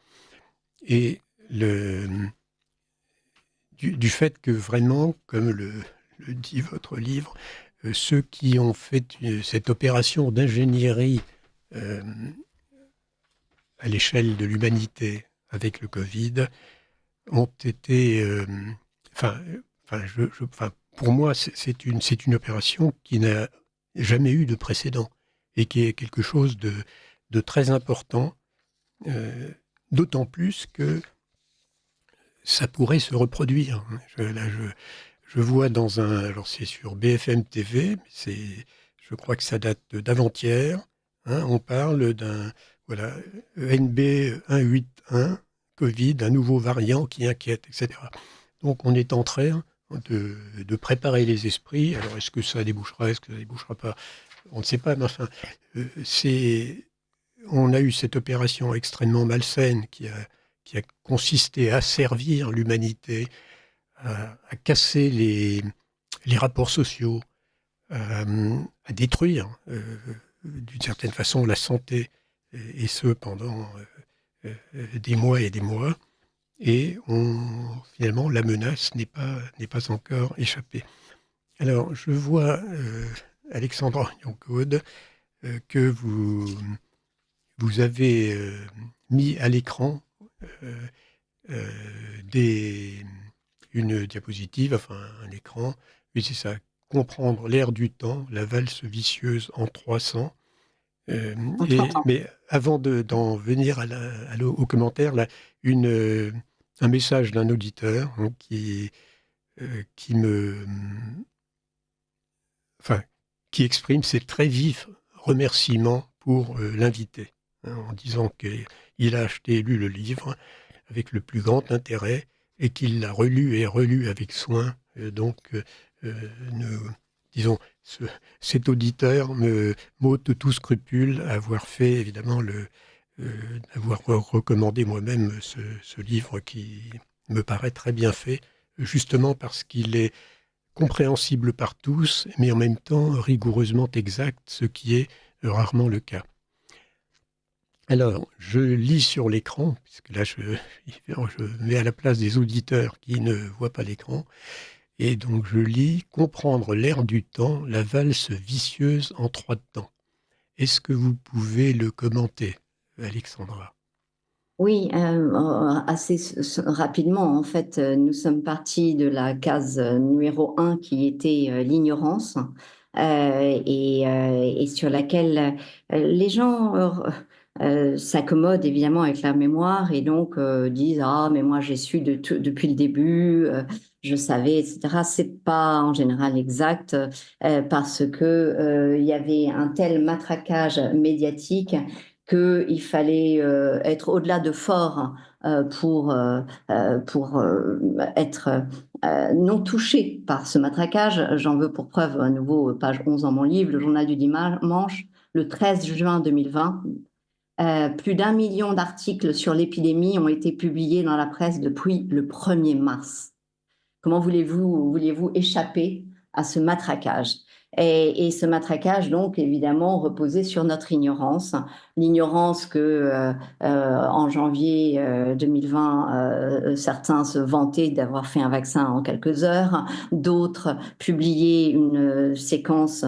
et du fait que vraiment, comme le dit votre livre, ceux qui ont fait cette opération d'ingénierie à l'échelle de l'humanité avec le Covid ont été... pour moi, c'est une opération qui n'a jamais eu de précédent et qui est quelque chose de très important, d'autant plus que ça pourrait se reproduire. Je vois alors c'est sur BFM TV, je crois que ça date d'avant-hier, hein, on parle d'un NB181, Covid, un nouveau variant qui inquiète, etc. Donc on est en train de préparer les esprits. Alors est-ce que ça débouchera, est-ce que ça ne débouchera pas? On ne sait pas, mais enfin, on a eu cette opération extrêmement malsaine qui a consisté à asservir l'humanité, à casser les rapports sociaux, à détruire d'une certaine façon la santé, et ce pendant des mois et des mois. Et finalement, la menace n'est pas encore échappée. Alors, je vois, Alexandra Henrion-Caude, que vous avez mis à l'écran une diapositive, enfin un écran, et c'est ça, comprendre l'ère du temps, la valse vicieuse en 300. Mais avant d'en venir au commentaire, là, un message d'un auditeur, hein, qui exprime ses très vifs remerciements pour l'invité, hein, en disant qu'il a acheté et lu le livre avec le plus grand intérêt et qu'il l'a relu et relu avec soin. Disons, cet auditeur m'ôte tout scrupule à avoir fait, évidemment, d'avoir recommandé moi-même ce livre qui me paraît très bien fait, justement parce qu'il est compréhensible par tous, mais en même temps rigoureusement exact, ce qui est rarement le cas. Alors, je lis sur l'écran, puisque là, je mets à la place des auditeurs qui ne voient pas l'écran. Et donc, je lis « Comprendre l'ère du temps, la valse vicieuse en 3 temps ». Est-ce que vous pouvez le commenter, Alexandra? Oui, assez rapidement. En fait, nous sommes partis de la case numéro 1 qui était l'ignorance, et sur laquelle les gens s'accommodent évidemment avec la mémoire et donc disent « Ah, mais moi j'ai su depuis le début, je savais, etc. » C'est pas en général exact, parce que il y avait un tel matraquage médiatique qu'il fallait être au-delà de fort pour être non touché par ce matraquage. J'en veux pour preuve, à nouveau, page 11 dans mon livre, le journal du dimanche, le 13 juin 2020. Plus d'1 million d'articles sur l'épidémie ont été publiés dans la presse depuis le 1er mars. Comment vouliez-vous échapper à ce matraquage? Et ce matraquage, donc, évidemment, reposait sur notre ignorance. L'ignorance que, en janvier 2020, certains se vantaient d'avoir fait un vaccin en quelques heures, d'autres publiaient une séquence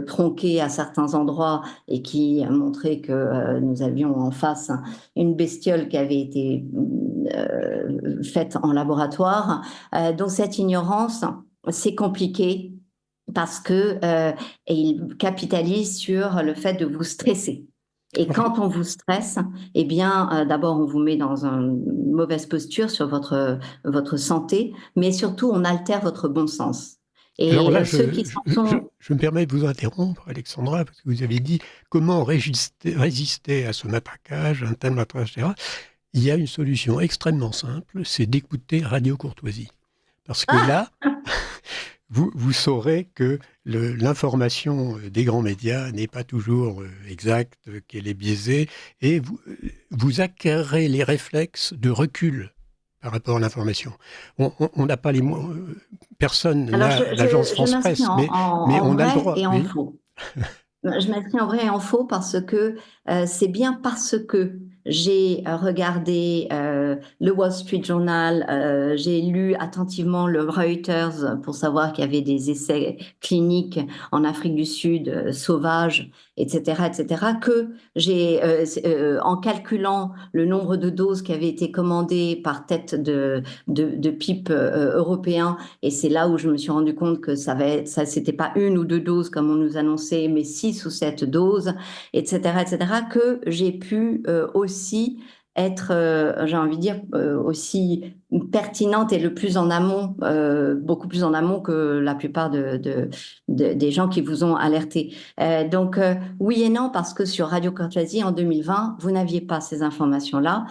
tronquée à certains endroits et qui montrait que nous avions en face une bestiole qui avait été faite en laboratoire. Donc cette ignorance, c'est compliqué parce que il capitalise sur le fait de vous stresser. Et quand on vous stresse, eh bien, d'abord, on vous met dans une mauvaise posture sur votre santé, mais surtout, on altère votre bon sens. Et Alors là, ceux qui sont... je me permets de vous interrompre, Alexandra, parce que vous avez dit comment résister à ce matraquage, un tel matraquage, etc. Il y a une solution extrêmement simple, c'est d'écouter Radio Courtoisie. Parce que là, vous saurez que l'information des grands médias n'est pas toujours exacte, qu'elle est biaisée, et vous acquérez les réflexes de recul par rapport à l'information. On n'a pas les mots, personne n'a l'agence France-Presse, mais on a le droit. Et en faux. Je m'inscris en vrai et en faux parce que c'est bien parce que j'ai regardé le Wall Street Journal, j'ai lu attentivement le Reuters pour savoir qu'il y avait des essais cliniques en Afrique du Sud sauvages, etc., que j'ai, en calculant le nombre de doses qui avaient été commandées par tête de pipe européen, et c'est là où je me suis rendu compte que ça c'était pas 1 ou 2 doses comme on nous annonçait, mais 6 ou 7 doses, etc., que j'ai pu aussi être, j'ai envie de dire, aussi pertinente et le plus en amont, beaucoup plus en amont que la plupart des gens qui vous ont alerté. Donc, oui et non, parce que sur Radio Courtoisie, en 2020, vous n'aviez pas ces informations-là.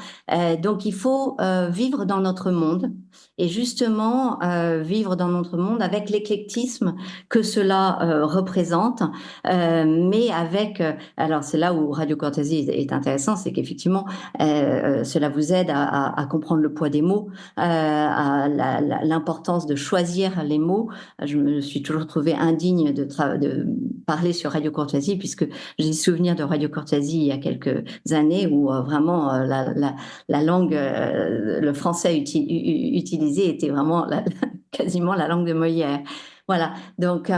Donc, il faut vivre dans notre monde et justement vivre dans notre monde avec l'éclectisme que cela représente, mais avec... alors, c'est là où Radio Courtoisie est intéressant, c'est qu'effectivement, cela vous aide à comprendre le poids des mots, à l'importance de choisir les mots. Je me suis toujours trouvée indigne de parler sur Radio Courtoisie, puisque j'ai souvenir de Radio Courtoisie il y a quelques années où vraiment la langue, le français utilisé était vraiment quasiment la langue de Molière. Voilà, donc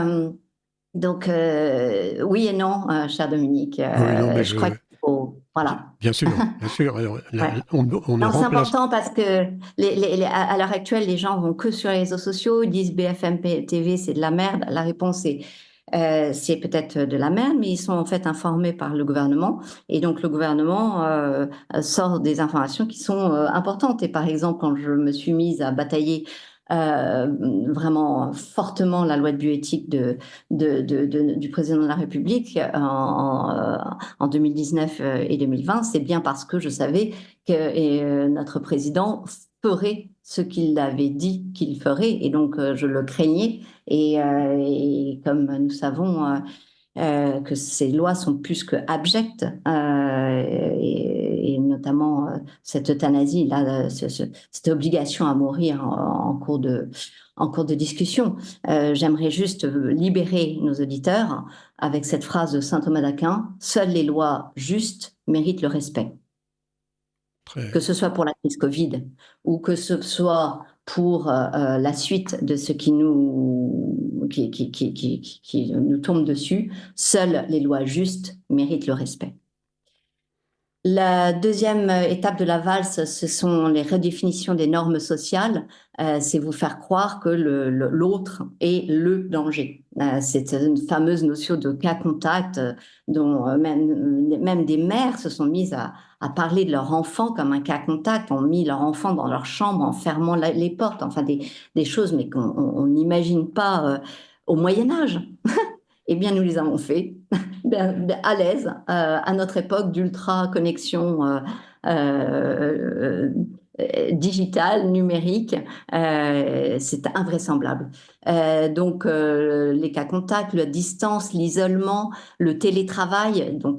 oui et non, cher Dominique. Oui, non, mais je crois qu'il faut... Voilà. Bien sûr, bien sûr. Alors, Ouais. on ne C'est remplace... important parce que à l'heure actuelle, les gens vont que sur les réseaux sociaux, ils disent BFM TV, c'est de la merde. La réponse c'est peut-être de la merde, mais ils sont en fait informés par le gouvernement. Et donc, le gouvernement sort des informations qui sont importantes. Et par exemple, quand je me suis mise à batailler vraiment fortement la loi de bioéthique du président de la République en 2019 et 2020, c'est bien parce que je savais que notre président ferait ce qu'il avait dit qu'il ferait, et donc je le craignais. Et comme nous savons que ces lois sont plus que abjectes, et notamment cette euthanasie, là, cette obligation à mourir en cours de discussion. J'aimerais juste libérer nos auditeurs avec cette phrase de saint Thomas d'Aquin: seules les lois justes méritent le respect. Que ce soit pour la crise Covid ou que ce soit pour la suite de ce qui nous tombe dessus, seules les lois justes méritent le respect. La deuxième étape de la valse, ce sont les redéfinitions des normes sociales. C'est vous faire croire que l'autre est le danger. C'est une fameuse notion de cas contact dont même des mères se sont mises à parler de leur enfant comme un cas contact, ont mis leur enfant dans leur chambre en fermant les portes, enfin des choses mais qu'on n'imagine pas au Moyen-Âge. Eh bien, nous les avons fait à l'aise, à notre époque d'ultra connexion digitale, numérique. C'est invraisemblable. Donc, les cas contacts, la distance, l'isolement, le télétravail, dont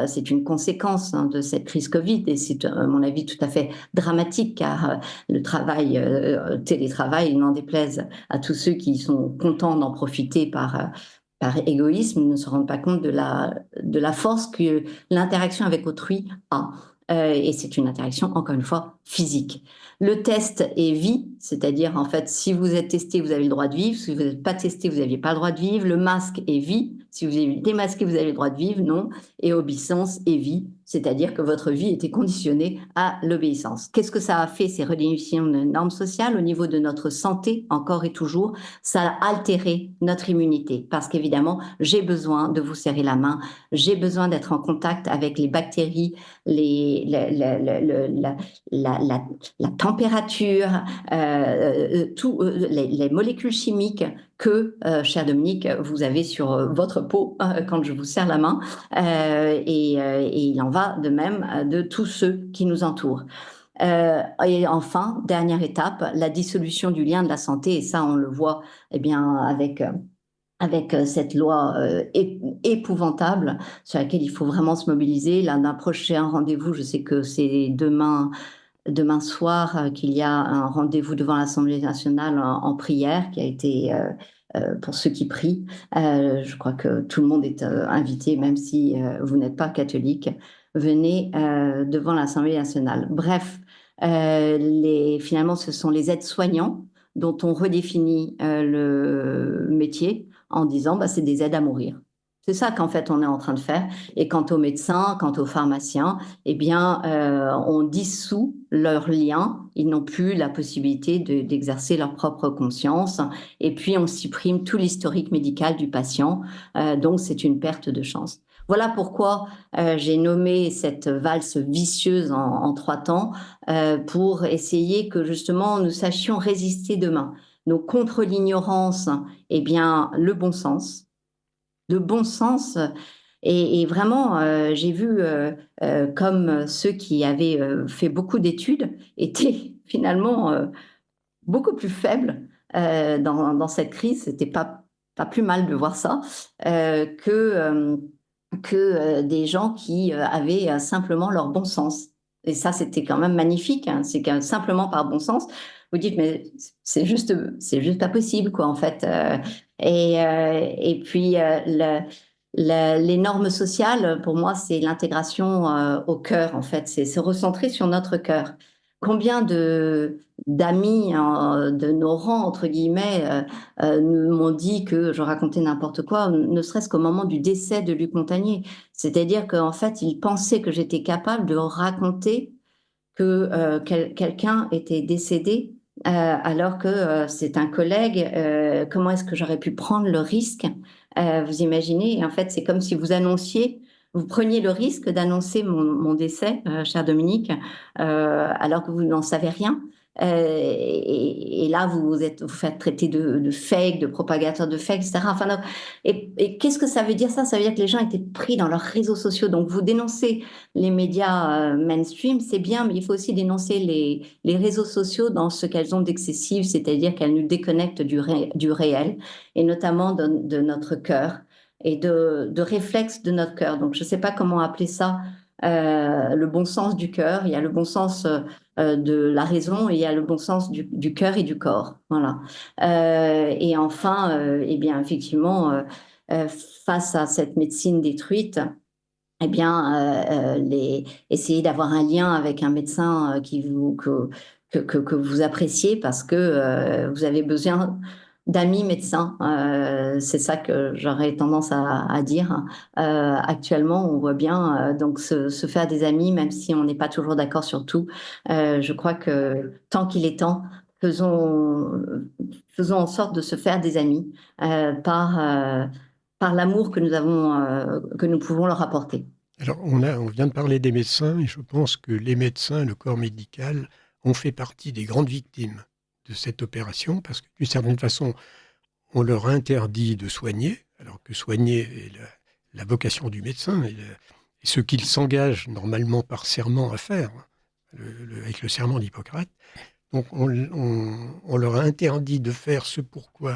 c'est une conséquence de cette crise Covid, et c'est, à mon avis, tout à fait dramatique, car le télétravail, n'en déplaise à tous ceux qui sont contents d'en profiter par par égoïsme, ne se rendent pas compte de la force que l'interaction avec autrui a. Et c'est une interaction, encore une fois, physique. Le test est vie, c'est-à-dire, en fait, si vous êtes testé, vous avez le droit de vivre. Si vous n'êtes pas testé, vous n'aviez pas le droit de vivre. Le masque est vie. Si vous êtes démasqué, vous avez le droit de vivre, non. Et obéissance est vie, c'est-à-dire que votre vie était conditionnée à l'obéissance. Qu'est-ce que ça a fait, ces redéfinitions de normes sociales au niveau de notre santé, encore et toujours? Ça a altéré notre immunité, parce qu'évidemment, j'ai besoin de vous serrer la main, j'ai besoin d'être en contact avec les bactéries, la température, les molécules chimiques que, cher Dominique, vous avez sur votre peau quand je vous serre la main. Et il en va de même de tous ceux qui nous entourent. Et enfin, dernière étape, la dissolution du lien de la santé. Et ça, on le voit bien, avec cette loi épouvantable sur laquelle il faut vraiment se mobiliser. Là, d'un prochain rendez-vous, je sais que c'est demain soir qu'il y a un rendez-vous devant l'Assemblée nationale en prière qui a été, pour ceux qui prient. Je crois que tout le monde est invité, même si vous n'êtes pas catholique. Venez devant l'Assemblée nationale. Bref, finalement, ce sont les aides-soignants dont on redéfinit le métier en disant c'est des aides à mourir. C'est ça qu'en fait on est en train de faire. Et quant aux médecins, quant aux pharmaciens, on dissout leur lien. Ils n'ont plus la possibilité d'exercer leur propre conscience. Et puis on supprime tout l'historique médical du patient. Donc c'est une perte de chance. Voilà pourquoi j'ai nommé cette valse vicieuse en 3 temps pour essayer que justement nous sachions résister demain. Donc contre l'ignorance, le bon sens. De bon sens. Et vraiment, j'ai vu comme ceux qui avaient fait beaucoup d'études étaient finalement beaucoup plus faibles dans cette crise. C'était pas plus mal de voir ça que des gens qui avaient simplement leur bon sens. Et ça, c'était quand même magnifique. Hein. C'est que simplement par bon sens, vous dites, mais c'est juste pas possible, quoi, en fait. Et puis, les normes sociales, pour moi, c'est l'intégration au cœur, en fait. C'est se recentrer sur notre cœur. Combien d'amis de nos rangs, entre guillemets, m'ont dit que je racontais n'importe quoi, ne serait-ce qu'au moment du décès de Luc Montagnier. C'est-à-dire qu'en fait, ils pensaient que j'étais capable de raconter que quelqu'un était décédé alors que c'est un collègue. Comment est-ce que j'aurais pu prendre le risque? Vous imaginez? En fait, c'est comme si vous preniez le risque d'annoncer mon décès, cher Dominique, alors que vous n'en savez rien. Et là, vous faites traiter de fake, de propagateur de fake, etc. Enfin, donc, et qu'est-ce que ça veut dire ça? Ça veut dire que les gens étaient pris dans leurs réseaux sociaux. Donc, vous dénoncez les médias mainstream, c'est bien, mais il faut aussi dénoncer les réseaux sociaux dans ce qu'elles ont d'excessif, c'est-à-dire qu'elles nous déconnectent du réel, et notamment de notre cœur et de réflexes de notre cœur. Donc, je ne sais pas comment appeler ça, le bon sens du cœur. Il y a le bon sens de la raison et il y a le bon sens du cœur et du corps. Voilà. Et enfin, effectivement, face à cette médecine détruite, essayer d'avoir un lien avec un médecin que vous appréciez parce que vous avez besoin d'amis médecins. C'est ça que j'aurais tendance à dire. Actuellement, on voit bien donc se faire des amis, même si on n'est pas toujours d'accord sur tout. Je crois que tant qu'il est temps, faisons en sorte de se faire des amis par l'amour que nous pouvons leur apporter. Alors, on vient de parler des médecins, et je pense que les médecins, le corps médical, ont fait partie des grandes victimes de cette opération, parce que d'une certaine façon, on leur interdit de soigner, alors que soigner est la vocation du médecin, et ce qu'il s'engage normalement par serment à faire, avec le serment d'Hippocrate. Donc, on leur a interdit de faire ce pourquoi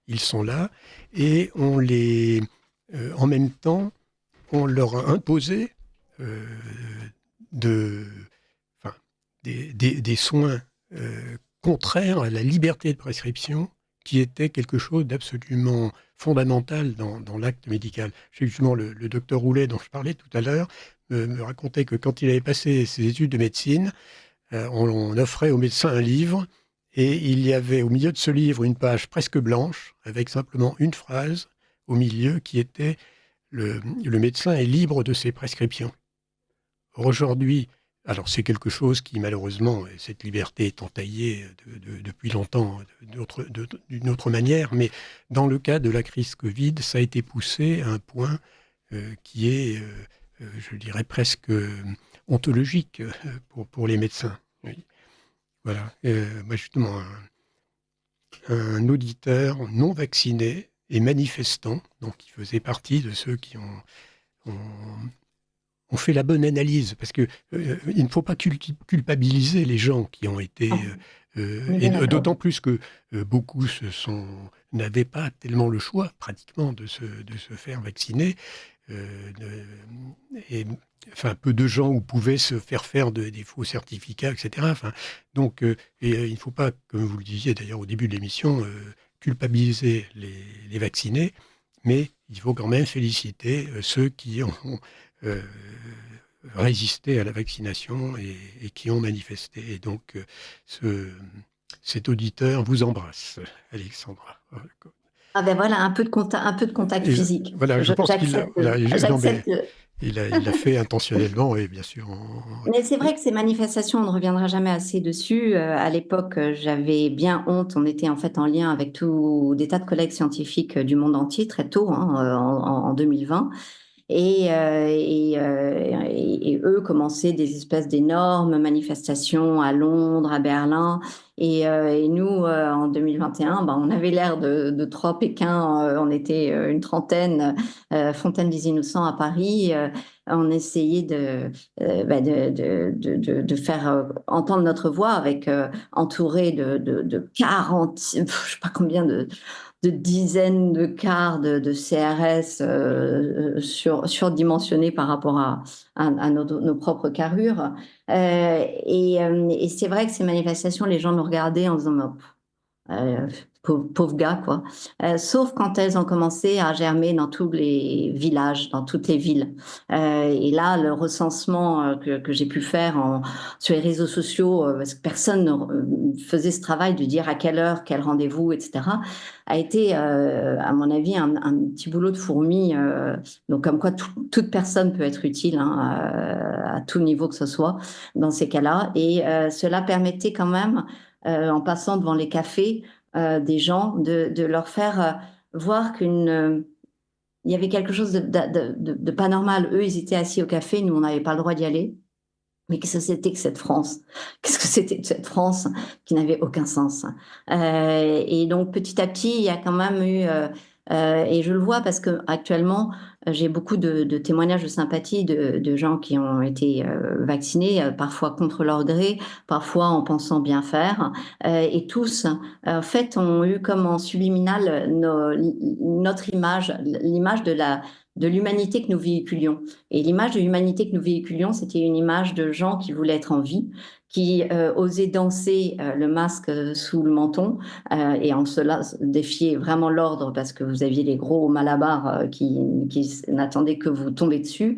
ils sont là, et en même temps, on leur a imposé des soins contraires à la liberté de prescription, qui était quelque chose d'absolument fondamentale dans l'acte médical. Justement, le docteur Roulet, dont je parlais tout à l'heure, me racontait que quand il avait passé ses études de médecine, on offrait aux médecins un livre, et il y avait au milieu de ce livre une page presque blanche, avec simplement une phrase au milieu qui était le médecin est libre de ses prescriptions. Or, aujourd'hui, alors c'est quelque chose qui malheureusement, cette liberté est entaillée depuis longtemps d'une autre manière, mais dans le cas de la crise Covid, ça a été poussé à un point qui est, je dirais, presque ontologique pour les médecins. Oui. Voilà. Moi, justement, un auditeur non vacciné et manifestant, donc qui faisait partie de ceux qui ont fait la bonne analyse, parce que il ne faut pas culpabiliser les gens qui ont été, et d'autant plus que beaucoup n'avaient pas tellement le choix, pratiquement, de se faire vacciner, et enfin peu de gens pouvaient se faire des faux certificats, etc. Enfin, donc, il ne faut pas, comme vous le disiez d'ailleurs au début de l'émission, culpabiliser les vaccinés, mais il faut quand même féliciter ceux qui ont résisté à la vaccination et qui ont manifesté. Et donc, cet auditeur vous embrasse, Alexandra. Ah ben voilà, un peu de contact physique. Voilà, je pense j'accepte. Il l'a fait intentionnellement et bien sûr. Mais c'est vrai que ces manifestations, on ne reviendra jamais assez dessus. À l'époque, j'avais bien honte. On était en fait en lien avec des tas de collègues scientifiques du monde entier très tôt, en 2020. Et eux commençaient des espèces d'énormes manifestations à Londres, à Berlin. Et nous, en 2021, on avait l'air de 3 Pékin. On était une trentaine, Fontaine des Innocents à Paris. On essayait de faire entendre notre voix entouré de 40, je ne sais pas combien de dizaines de cars de CRS surdimensionnés par rapport à nos propres carrures. Et c'est vrai que ces manifestations, les gens nous regardaient en disant pauvre gars, quoi. Sauf quand elles ont commencé à germer dans tous les villages, dans toutes les villes. Et là, le recensement que j'ai pu faire sur les réseaux sociaux, parce que personne ne faisait ce travail de dire à quelle heure, quel rendez-vous, etc., a été, à mon avis, un petit boulot de fourmi. Donc, comme quoi, toute personne peut être utile, à tout niveau que ce soit, dans ces cas-là. Et cela permettait quand même, en passant devant les cafés, des gens, de leur faire voir il y avait quelque chose de pas normal. Eux, ils étaient assis au café, nous, on n'avait pas le droit d'y aller. Mais qu'est-ce que c'était que cette France? Qu'est-ce que c'était que cette France qui n'avait aucun sens? Et donc, petit à petit, il y a quand même eu... et je le vois parce qu'actuellement, j'ai beaucoup de témoignages de sympathie de gens qui ont été vaccinés, parfois contre leur gré, parfois en pensant bien faire. Et tous, en fait, ont eu comme en subliminal notre image, l'image de l'humanité que nous véhiculions. Et l'image de l'humanité que nous véhiculions, c'était une image de gens qui voulaient être en vie, qui osaient danser le masque sous le menton, et en cela défier vraiment l'ordre parce que vous aviez les gros malabars qui n'attendaient que vous tomber dessus.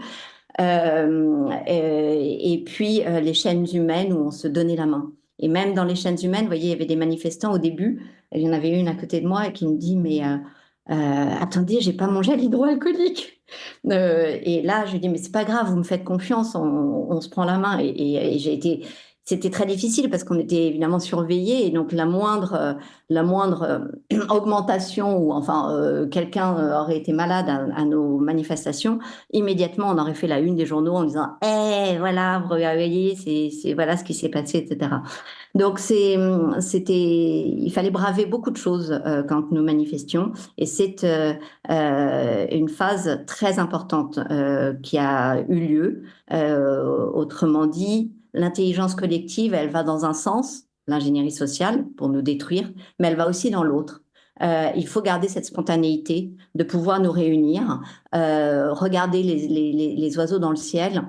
Et puis les chaînes humaines où on se donnait la main. Et même dans les chaînes humaines, vous voyez, il y avait des manifestants au début. Il y en avait une à côté de moi qui me dit, mais attendez, j'ai pas mangé à l'hydroalcoolique. Et là, je lui dis, mais c'est pas grave, vous me faites confiance, on se prend la main. Et c'était très difficile parce qu'on était évidemment surveillés. Et donc, la moindre augmentation ou enfin, quelqu'un aurait été malade à nos manifestations, immédiatement, on aurait fait la une des journaux en disant, voilà, vous regardez, voilà ce qui s'est passé, etc. Donc, il fallait braver beaucoup de choses quand nous manifestions. Et c'est une phase très importante qui a eu lieu. Autrement dit, l'intelligence collective, elle va dans un sens, l'ingénierie sociale, pour nous détruire, mais elle va aussi dans l'autre. Il faut garder cette spontanéité de pouvoir nous réunir, regarder les oiseaux dans le ciel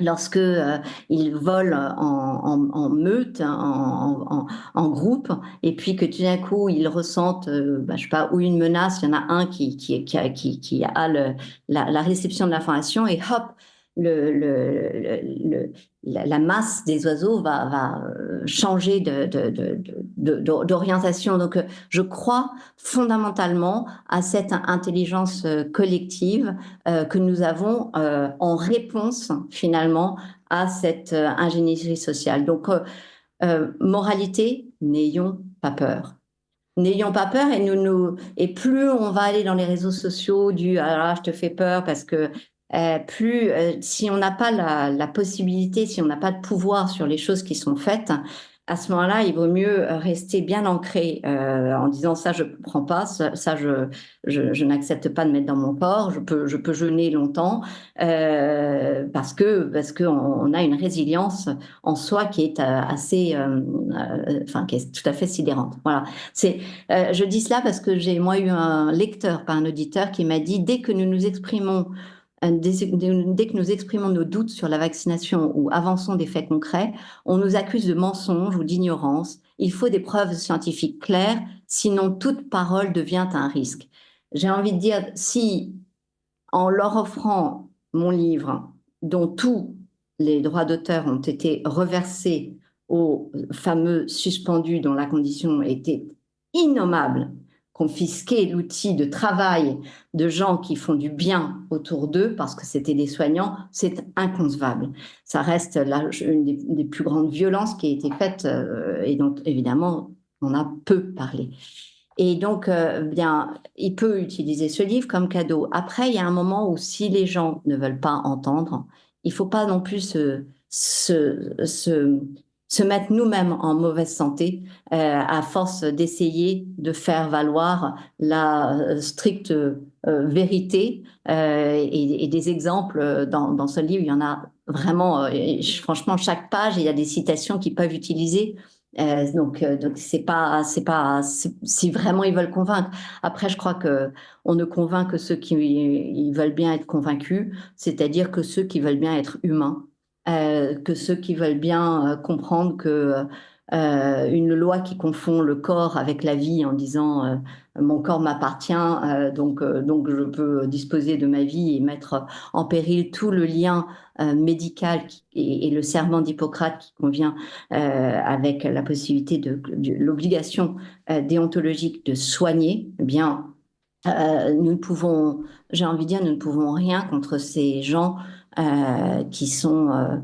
lorsque ils volent en meute, en groupe, et puis que tout d'un coup ils ressentent, je sais pas, ou une menace, il y en a un qui a la réception de l'information, et hop, le, le, le, la masse des oiseaux va changer d'orientation. Donc, je crois fondamentalement à cette intelligence collective que nous avons en réponse finalement à cette ingénierie sociale. Donc, moralité, n'ayons pas peur. N'ayons pas peur, et plus on va aller dans les réseaux sociaux du ah, je te fais peur parce que plus si on n'a pas la possibilité, si on n'a pas de pouvoir sur les choses qui sont faites, à ce moment-là, il vaut mieux rester bien ancré en disant ça je ne comprends pas, ça je n'accepte pas de mettre dans mon corps, je peux jeûner longtemps parce que on a une résilience en soi qui est qui est tout à fait sidérante. Voilà. Je dis cela parce que j'ai moi eu un lecteur, pas un auditeur, qui m'a dit dès que nous exprimons nos doutes sur la vaccination ou avançons des faits concrets, on nous accuse de mensonges ou d'ignorance. Il faut des preuves scientifiques claires, sinon toute parole devient un risque. J'ai envie de dire, si en leur offrant mon livre, dont tous les droits d'auteur ont été reversés aux fameux suspendus dont la condition était innommable, confisquer l'outil de travail de gens qui font du bien autour d'eux, parce que c'était des soignants, c'est inconcevable. Ça reste là une des plus grandes violences qui a été faite et dont évidemment on a peu parlé. Et donc, il peut utiliser ce livre comme cadeau. Après, il y a un moment où si les gens ne veulent pas entendre, il ne faut pas non plus se mettre nous-mêmes en mauvaise santé à force d'essayer de faire valoir la stricte vérité. Et des exemples dans ce livre, il y en a vraiment, franchement, chaque page, il y a des citations qu'ils peuvent utiliser. Donc c'est pas si vraiment ils veulent convaincre. Après, je crois que on ne convainc que ceux qui ils veulent bien être convaincus, c'est-à-dire que ceux qui veulent bien être humains, que ceux qui veulent bien comprendre que une loi qui confond le corps avec la vie en disant mon corps m'appartient, donc je peux disposer de ma vie et mettre en péril tout le lien médical et le serment d'Hippocrate qui convient avec la possibilité de l'obligation déontologique de soigner, eh bien, nous ne pouvons, j'ai envie de dire, nous ne pouvons rien contre ces gens qui sont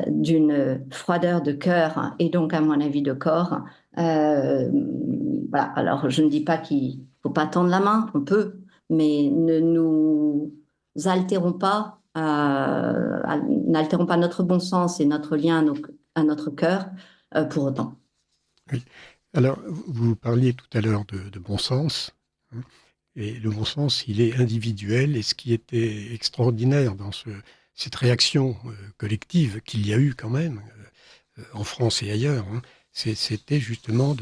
d'une froideur de cœur et donc, à mon avis, de corps. Voilà. Alors, je ne dis pas qu'il ne faut pas tendre la main, on peut, mais ne nous altérons pas, n'altérons pas notre bon sens et notre lien à notre cœur pour autant. Oui. Alors, vous parliez tout à l'heure de bon sens, hein, et le bon sens, il est individuel, et ce qui était extraordinaire dans cette réaction collective qu'il y a eu quand même en France et ailleurs, hein, c'était justement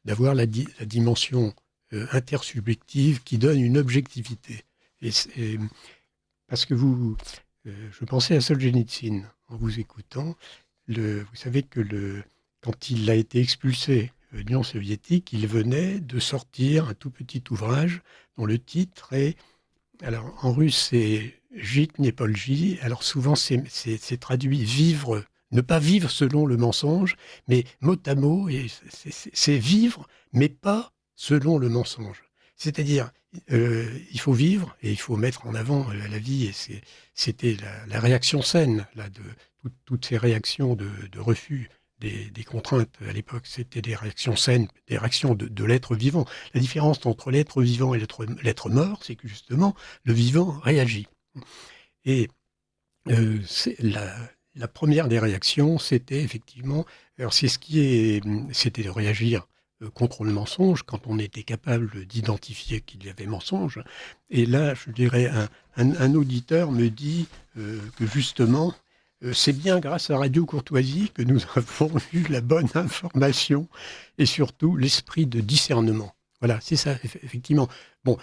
d'avoir la dimension intersubjective qui donne une objectivité. Parce que je pensais à Solzhenitsyn en vous écoutant. Vous savez que quand il a été expulsé de l'Union soviétique, il venait de sortir un tout petit ouvrage dont le titre est, alors en russe c'est Jitnepolji, alors souvent c'est traduit ne pas vivre selon le mensonge, mais mot à mot, c'est vivre, mais pas selon le mensonge. C'est-à-dire, il faut vivre et il faut mettre en avant la vie, et c'était la réaction saine là, de toutes ces réactions de refus des contraintes à l'époque, c'était des réactions saines, des réactions de l'être vivant. La différence entre l'être vivant et l'être mort, c'est que justement, le vivant réagit. Et la première des réactions, c'était effectivement, alors c'était de réagir contre le mensonge quand on était capable d'identifier qu'il y avait mensonge. Et là, je dirais, un auditeur me dit que justement, c'est bien grâce à Radio Courtoisie que nous avons eu la bonne information et surtout l'esprit de discernement. Voilà, c'est ça, effectivement. Bon,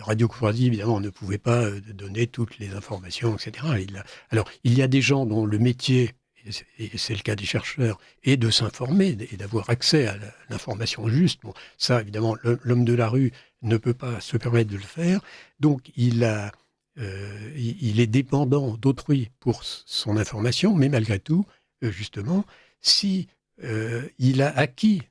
Radio Courtoisie, évidemment, ne pouvait pas donner toutes les informations, etc. Alors, il y a des gens dont le métier, et c'est le cas des chercheurs, est de s'informer et d'avoir accès à l'information juste. Bon, ça, évidemment, l'homme de la rue ne peut pas se permettre de le faire. Donc, il est dépendant d'autrui pour son information, mais malgré tout, justement, si il a acquis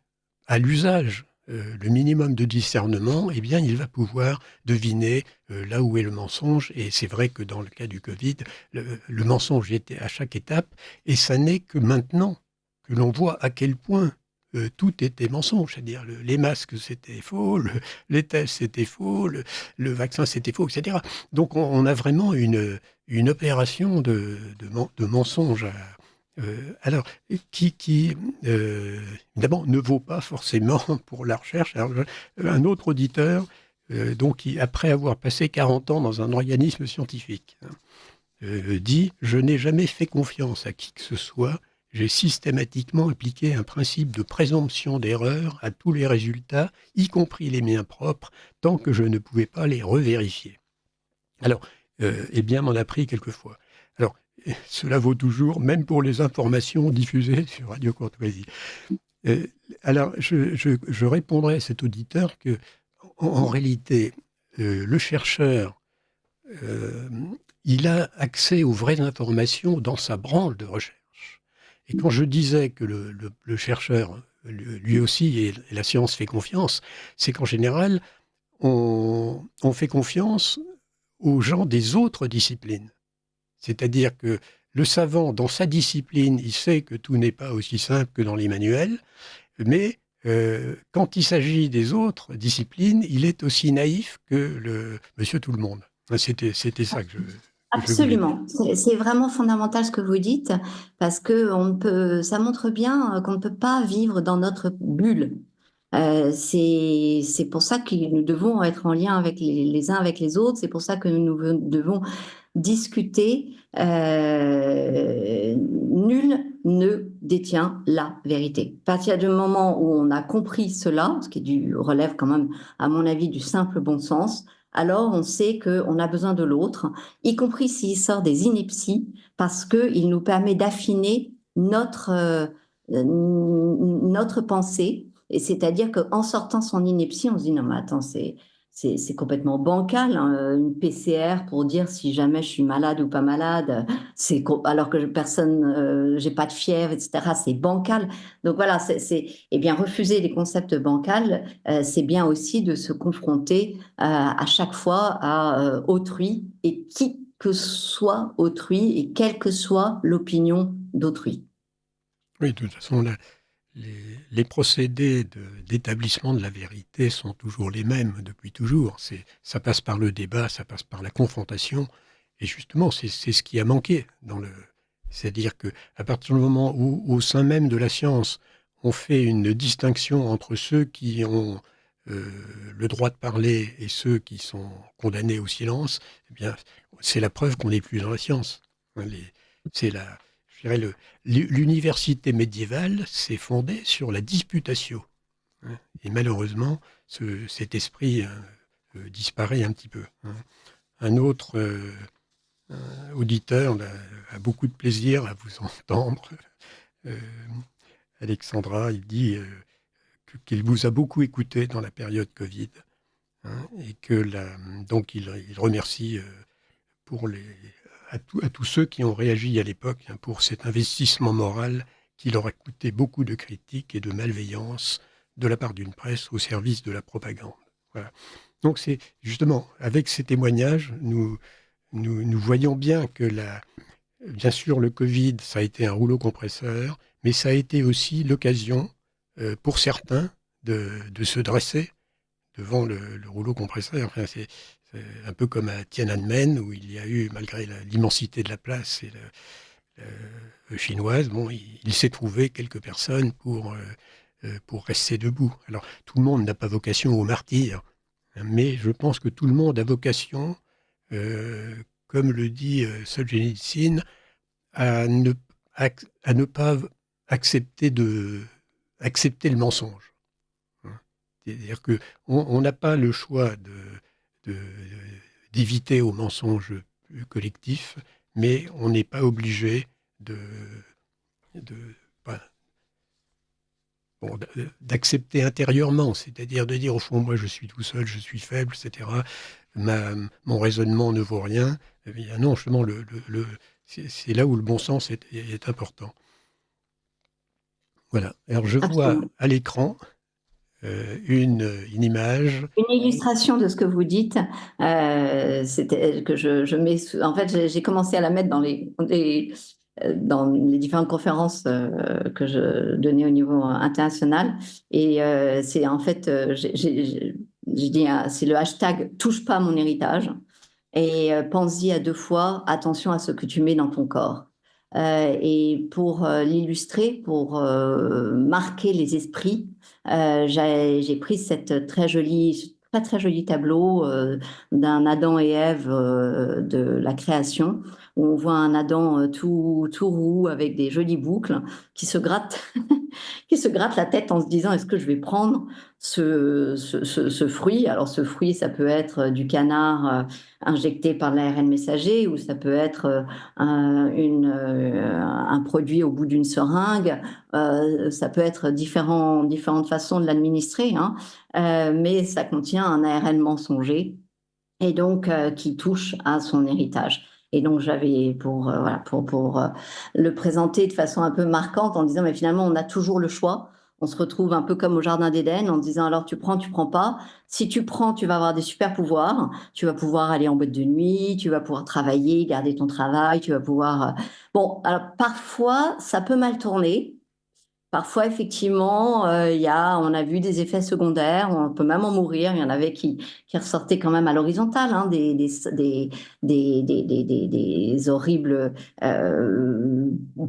à l'usage le minimum de discernement, eh bien, il va pouvoir deviner là où est le mensonge. Et c'est vrai que dans le cas du Covid, le mensonge était à chaque étape, et ça n'est que maintenant que l'on voit à quel point tout était mensonge. C'est-à-dire les masques, c'était faux, les tests, c'était faux, le vaccin, c'était faux, etc. Donc, on a vraiment une opération de mensonge alors, qui d'abord, ne vaut pas forcément pour la recherche. Alors, un autre auditeur, donc, après avoir passé 40 ans dans un organisme scientifique, dit « Je n'ai jamais fait confiance à qui que ce soit. J'ai systématiquement appliqué un principe de présomption d'erreur à tous les résultats, y compris les miens propres, tant que je ne pouvais pas les revérifier. » Alors, eh bien, m'en a pris quelquefois. Alors, cela vaut toujours, même pour les informations diffusées sur Radio Courtoisie. Alors, je répondrai à cet auditeur que, en réalité, le chercheur, il a accès aux vraies informations dans sa branche de recherche. Et quand je disais que le chercheur, lui aussi, et la science fait confiance, c'est qu'en général, on fait confiance aux gens des autres disciplines. C'est-à-dire que le savant, dans sa discipline, il sait que tout n'est pas aussi simple que dans les manuels, mais quand il s'agit des autres disciplines, il est aussi naïf que le monsieur tout le monde. C'était ça que je voulais dire. Absolument. C'est vraiment fondamental ce que vous dites, parce que ça montre bien qu'on ne peut pas vivre dans notre bulle. C'est pour ça que nous devons être en lien avec les uns avec les autres. C'est pour ça que nous devons discuter. Nul ne détient la vérité. À partir du moment où on a compris cela, ce qui relève quand même, à mon avis, du simple bon sens, alors on sait qu'on a besoin de l'autre, y compris s'il sort des inepties, parce qu'il nous permet d'affiner notre pensée. Et c'est-à-dire qu'en sortant son ineptie, on se dit non mais attends, c'est complètement bancal, hein, une PCR pour dire si jamais je suis malade ou pas malade, alors que j'ai pas de fièvre, etc. C'est bancal. Donc voilà, eh bien refuser les concepts bancals, c'est bien aussi de se confronter à chaque fois à autrui, et qui que soit autrui et quelle que soit l'opinion d'autrui. Oui, de toute façon, les procédés d'établissement de la vérité sont toujours les mêmes depuis toujours. Ça passe par le débat, ça passe par la confrontation. Et justement, c'est ce qui a manqué c'est-à-dire qu'à partir du moment où, au sein même de la science, on fait une distinction entre ceux qui ont le droit de parler et ceux qui sont condamnés au silence, eh bien, c'est la preuve qu'on n'est plus dans la science. Je dirais l'université médiévale s'est fondée sur la disputatio. Et malheureusement, cet esprit disparaît un petit peu. Un autre auditeur a beaucoup de plaisir à vous entendre. Alexandra, il dit qu'il vous a beaucoup écouté dans la période Covid, et que donc il remercie à tous ceux qui ont réagi à l'époque pour cet investissement moral qui leur a coûté beaucoup de critiques et de malveillance de la part d'une presse au service de la propagande. Voilà. Donc c'est justement avec ces témoignages, nous voyons bien que bien sûr le Covid, ça a été un rouleau compresseur, mais ça a été aussi l'occasion pour certains de se dresser devant le rouleau compresseur. Enfin, c'est un peu comme à Tiananmen, où il y a eu, malgré l'immensité de la place et chinoise, bon, il s'est trouvé quelques personnes pour rester debout. Alors, tout le monde n'a pas vocation au martyre, mais je pense que tout le monde a vocation, comme le dit Solzhenitsyn, à ne pas accepter le mensonge. C'est-à-dire qu'on n'a pas le choix d'éviter au mensonge collectif, mais on n'est pas obligé bah, d'accepter intérieurement, c'est-à-dire de dire au fond, moi je suis tout seul, je suis faible, etc. Mon raisonnement ne vaut rien. Eh bien, non, justement, c'est là où le bon sens est important. Voilà. Alors je vois Absolument. à l'écran une image. Une illustration de ce que vous dites, c'était que je mets. En fait, j'ai commencé à la mettre dans les différentes conférences que je donnais au niveau international. Et c'est en fait, j'ai dit, c'est le hashtag touche pas à mon héritage. Et pense-y à 2 fois, attention à ce que tu mets dans ton corps. Et pour l'illustrer, pour marquer les esprits, j'ai pris cette très très joli tableau d'un Adam et Ève de la création, où on voit un Adam tout roux avec des jolies boucles qui se gratte, qui se gratte la tête en se disant est-ce que je vais prendre ce fruit. Alors ce fruit, ça peut être du canard injecté par l'ARN messager, ou ça peut être un produit au bout d'une seringue. Ça peut être différentes façons de l'administrer, hein. Mais ça contient un ARN mensonger et donc qui touche à son héritage. Et donc j'avais voilà, pour le présenter de façon un peu marquante en disant mais finalement on a toujours le choix. On se retrouve un peu comme au Jardin d'Éden en disant alors tu prends pas. Si tu prends, tu vas avoir des super pouvoirs. Tu vas pouvoir aller en boîte de nuit, tu vas pouvoir travailler, garder ton travail, tu vas pouvoir. Bon, alors parfois ça peut mal tourner. Parfois, effectivement, on a vu des effets secondaires, on peut même en mourir. Il y en avait qui ressortaient quand même à l'horizontale, hein, des horribles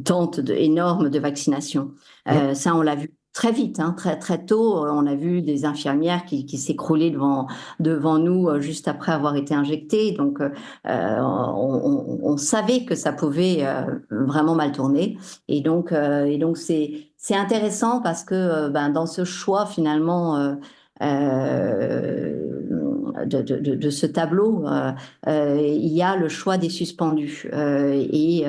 tentes énormes de vaccination. Alors, Ça, on l'a vu très vite, hein, très, très tôt. On a vu des infirmières qui s'écroulaient devant nous juste après avoir été injectées. Donc, on savait que ça pouvait vraiment mal tourner. Et donc c'est intéressant parce que dans ce choix finalement de ce tableau, il y a le choix des suspendus et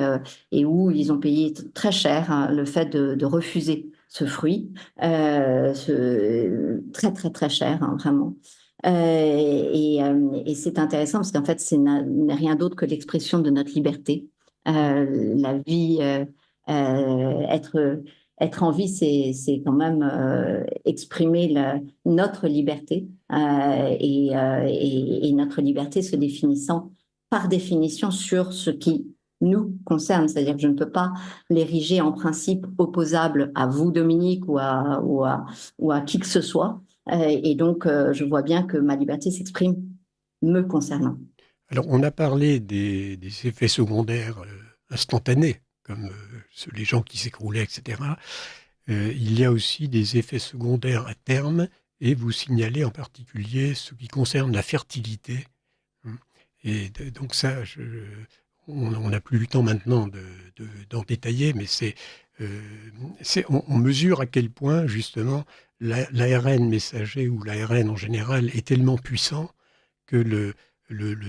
où ils ont payé très cher hein, le fait de refuser ce fruit, très très très cher, hein, vraiment. Et c'est intéressant parce qu'en fait, n'est rien d'autre que l'expression de notre liberté. La vie, être en vie, c'est quand même exprimer notre liberté et notre liberté se définissant par définition sur ce qui nous concerne. C'est-à-dire que je ne peux pas l'ériger en principe opposable à vous, Dominique, ou à qui que ce soit. Et donc, je vois bien que ma liberté s'exprime me concernant. Alors, on a parlé des effets secondaires instantanés, comme les gens qui s'écroulaient, etc. Il y a aussi des effets secondaires à terme, et vous signalez en particulier ce qui concerne la fertilité. Et donc ça, on n'a plus le temps maintenant d'en détailler, mais on mesure à quel point, justement, l'ARN messager ou l'ARN en général est tellement puissant que le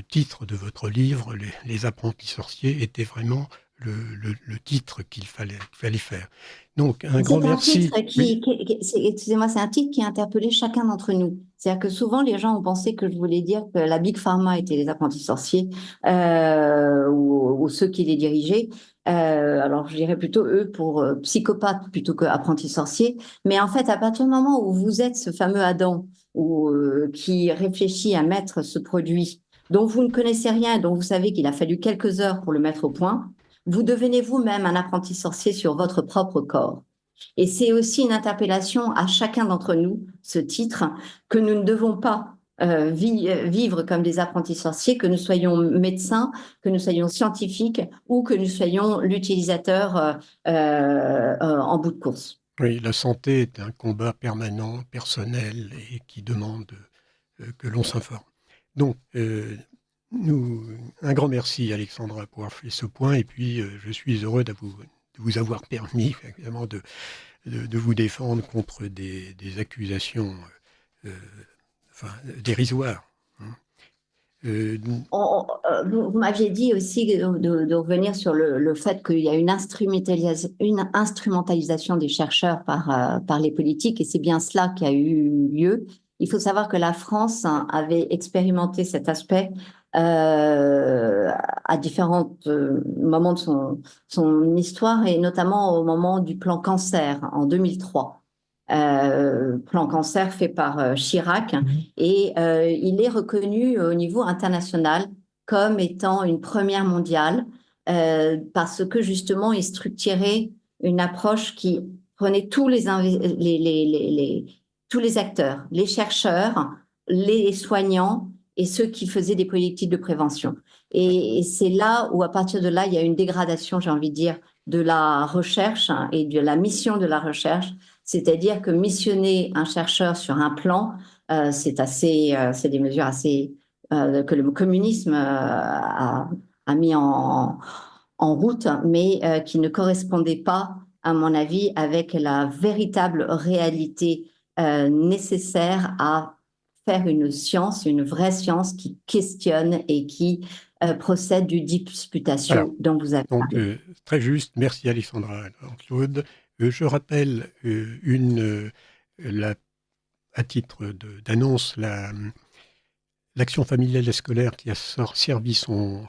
titre de votre livre, Les apprentis sorciers, était vraiment le titre qu'il fallait faire. Donc, un grand merci. Excusez-moi, c'est un titre qui a interpellé chacun d'entre nous. C'est-à-dire que souvent, les gens ont pensé que je voulais dire que la Big Pharma était les apprentis sorciers ou ceux qui les dirigeaient. Alors, je dirais plutôt eux pour psychopathes plutôt qu'apprentis sorciers. Mais en fait, à partir du moment où vous êtes ce fameux Adam qui réfléchit à mettre ce produit dont vous ne connaissez rien, dont vous savez qu'il a fallu quelques heures pour le mettre au point, vous devenez vous-même un apprenti sorcier sur votre propre corps. Et c'est aussi une interpellation à chacun d'entre nous, ce titre, que nous ne devons pas vivre comme des apprentis sorciers, que nous soyons médecins, que nous soyons scientifiques ou que nous soyons l'utilisateur en bout de course. Oui, la santé est un combat permanent, personnel et qui demande que l'on s'informe. Donc, un grand merci Alexandra pour avoir fait ce point et puis je suis heureux de vous avoir permis évidemment de vous défendre contre des accusations dérisoires. Euh, Vous m'aviez dit aussi de revenir sur le fait qu'il y a une instrumentalisation des chercheurs par les politiques, et c'est bien cela qui a eu lieu. Il faut savoir que la France avait expérimenté cet aspect à différents moments de son histoire, et notamment au moment du plan cancer en 2003. Plan cancer fait par Chirac, et il est reconnu au niveau international comme étant une première mondiale parce que justement il structurait une approche qui prenait tous les acteurs, les chercheurs, les soignants et ceux qui faisaient des politiques de prévention. Et c'est là où, à partir de là, il y a une dégradation, j'ai envie de dire, de la recherche et de la mission de la recherche. C'est-à-dire que missionner un chercheur sur un plan, c'est des mesures assez que le communisme a mis en route, mais qui ne correspondaient pas, à mon avis, avec la véritable réalité nécessaire à faire une science, une vraie science qui questionne et qui procède du voilà. disputatio dont vous avez Donc, parlé. très juste. Merci Alexandra Claude. Je rappelle à titre d'annonce l'action familiale et scolaire qui a servi son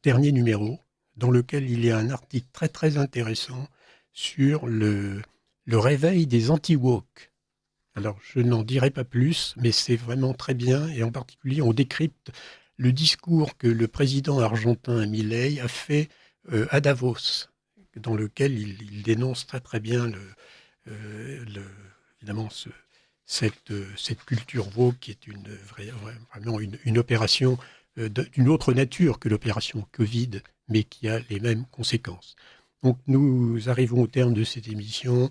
dernier numéro, dans lequel il y a un article très très intéressant sur le réveil des anti-woke. Alors, je n'en dirai pas plus, mais c'est vraiment très bien, et en particulier, on décrypte le discours que le président argentin Milei a fait à Davos, dans lequel il dénonce très très bien évidemment cette culture woke qui est vraiment une opération d'une autre nature que l'opération Covid, mais qui a les mêmes conséquences. Donc nous arrivons au terme de cette émission.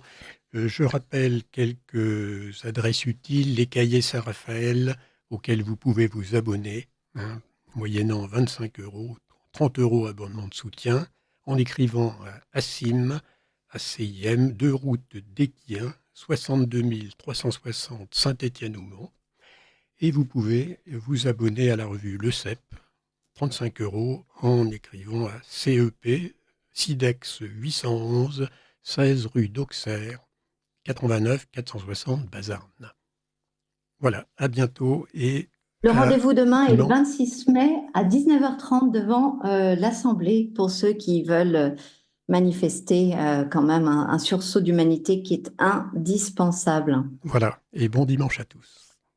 Je rappelle quelques adresses utiles, les cahiers Saint-Raphaël auxquels vous pouvez vous abonner, moyennant 25 €, 30 € abonnement de soutien, en écrivant à ACIM, ACIM, 2 route d'Équien, 62 360 Saint-Étienne-au-Mont. Et vous pouvez vous abonner à la revue Le CEP, 35 € en écrivant à CEP, SIDEX 811, 16 rue d'Auxerre, 89 460 Bazarne. Voilà, à bientôt et Le rendez-vous demain est le demain. 26 mai à 19h30 devant l'Assemblée pour ceux qui veulent manifester quand même un sursaut d'humanité qui est indispensable. Voilà, et bon dimanche à tous.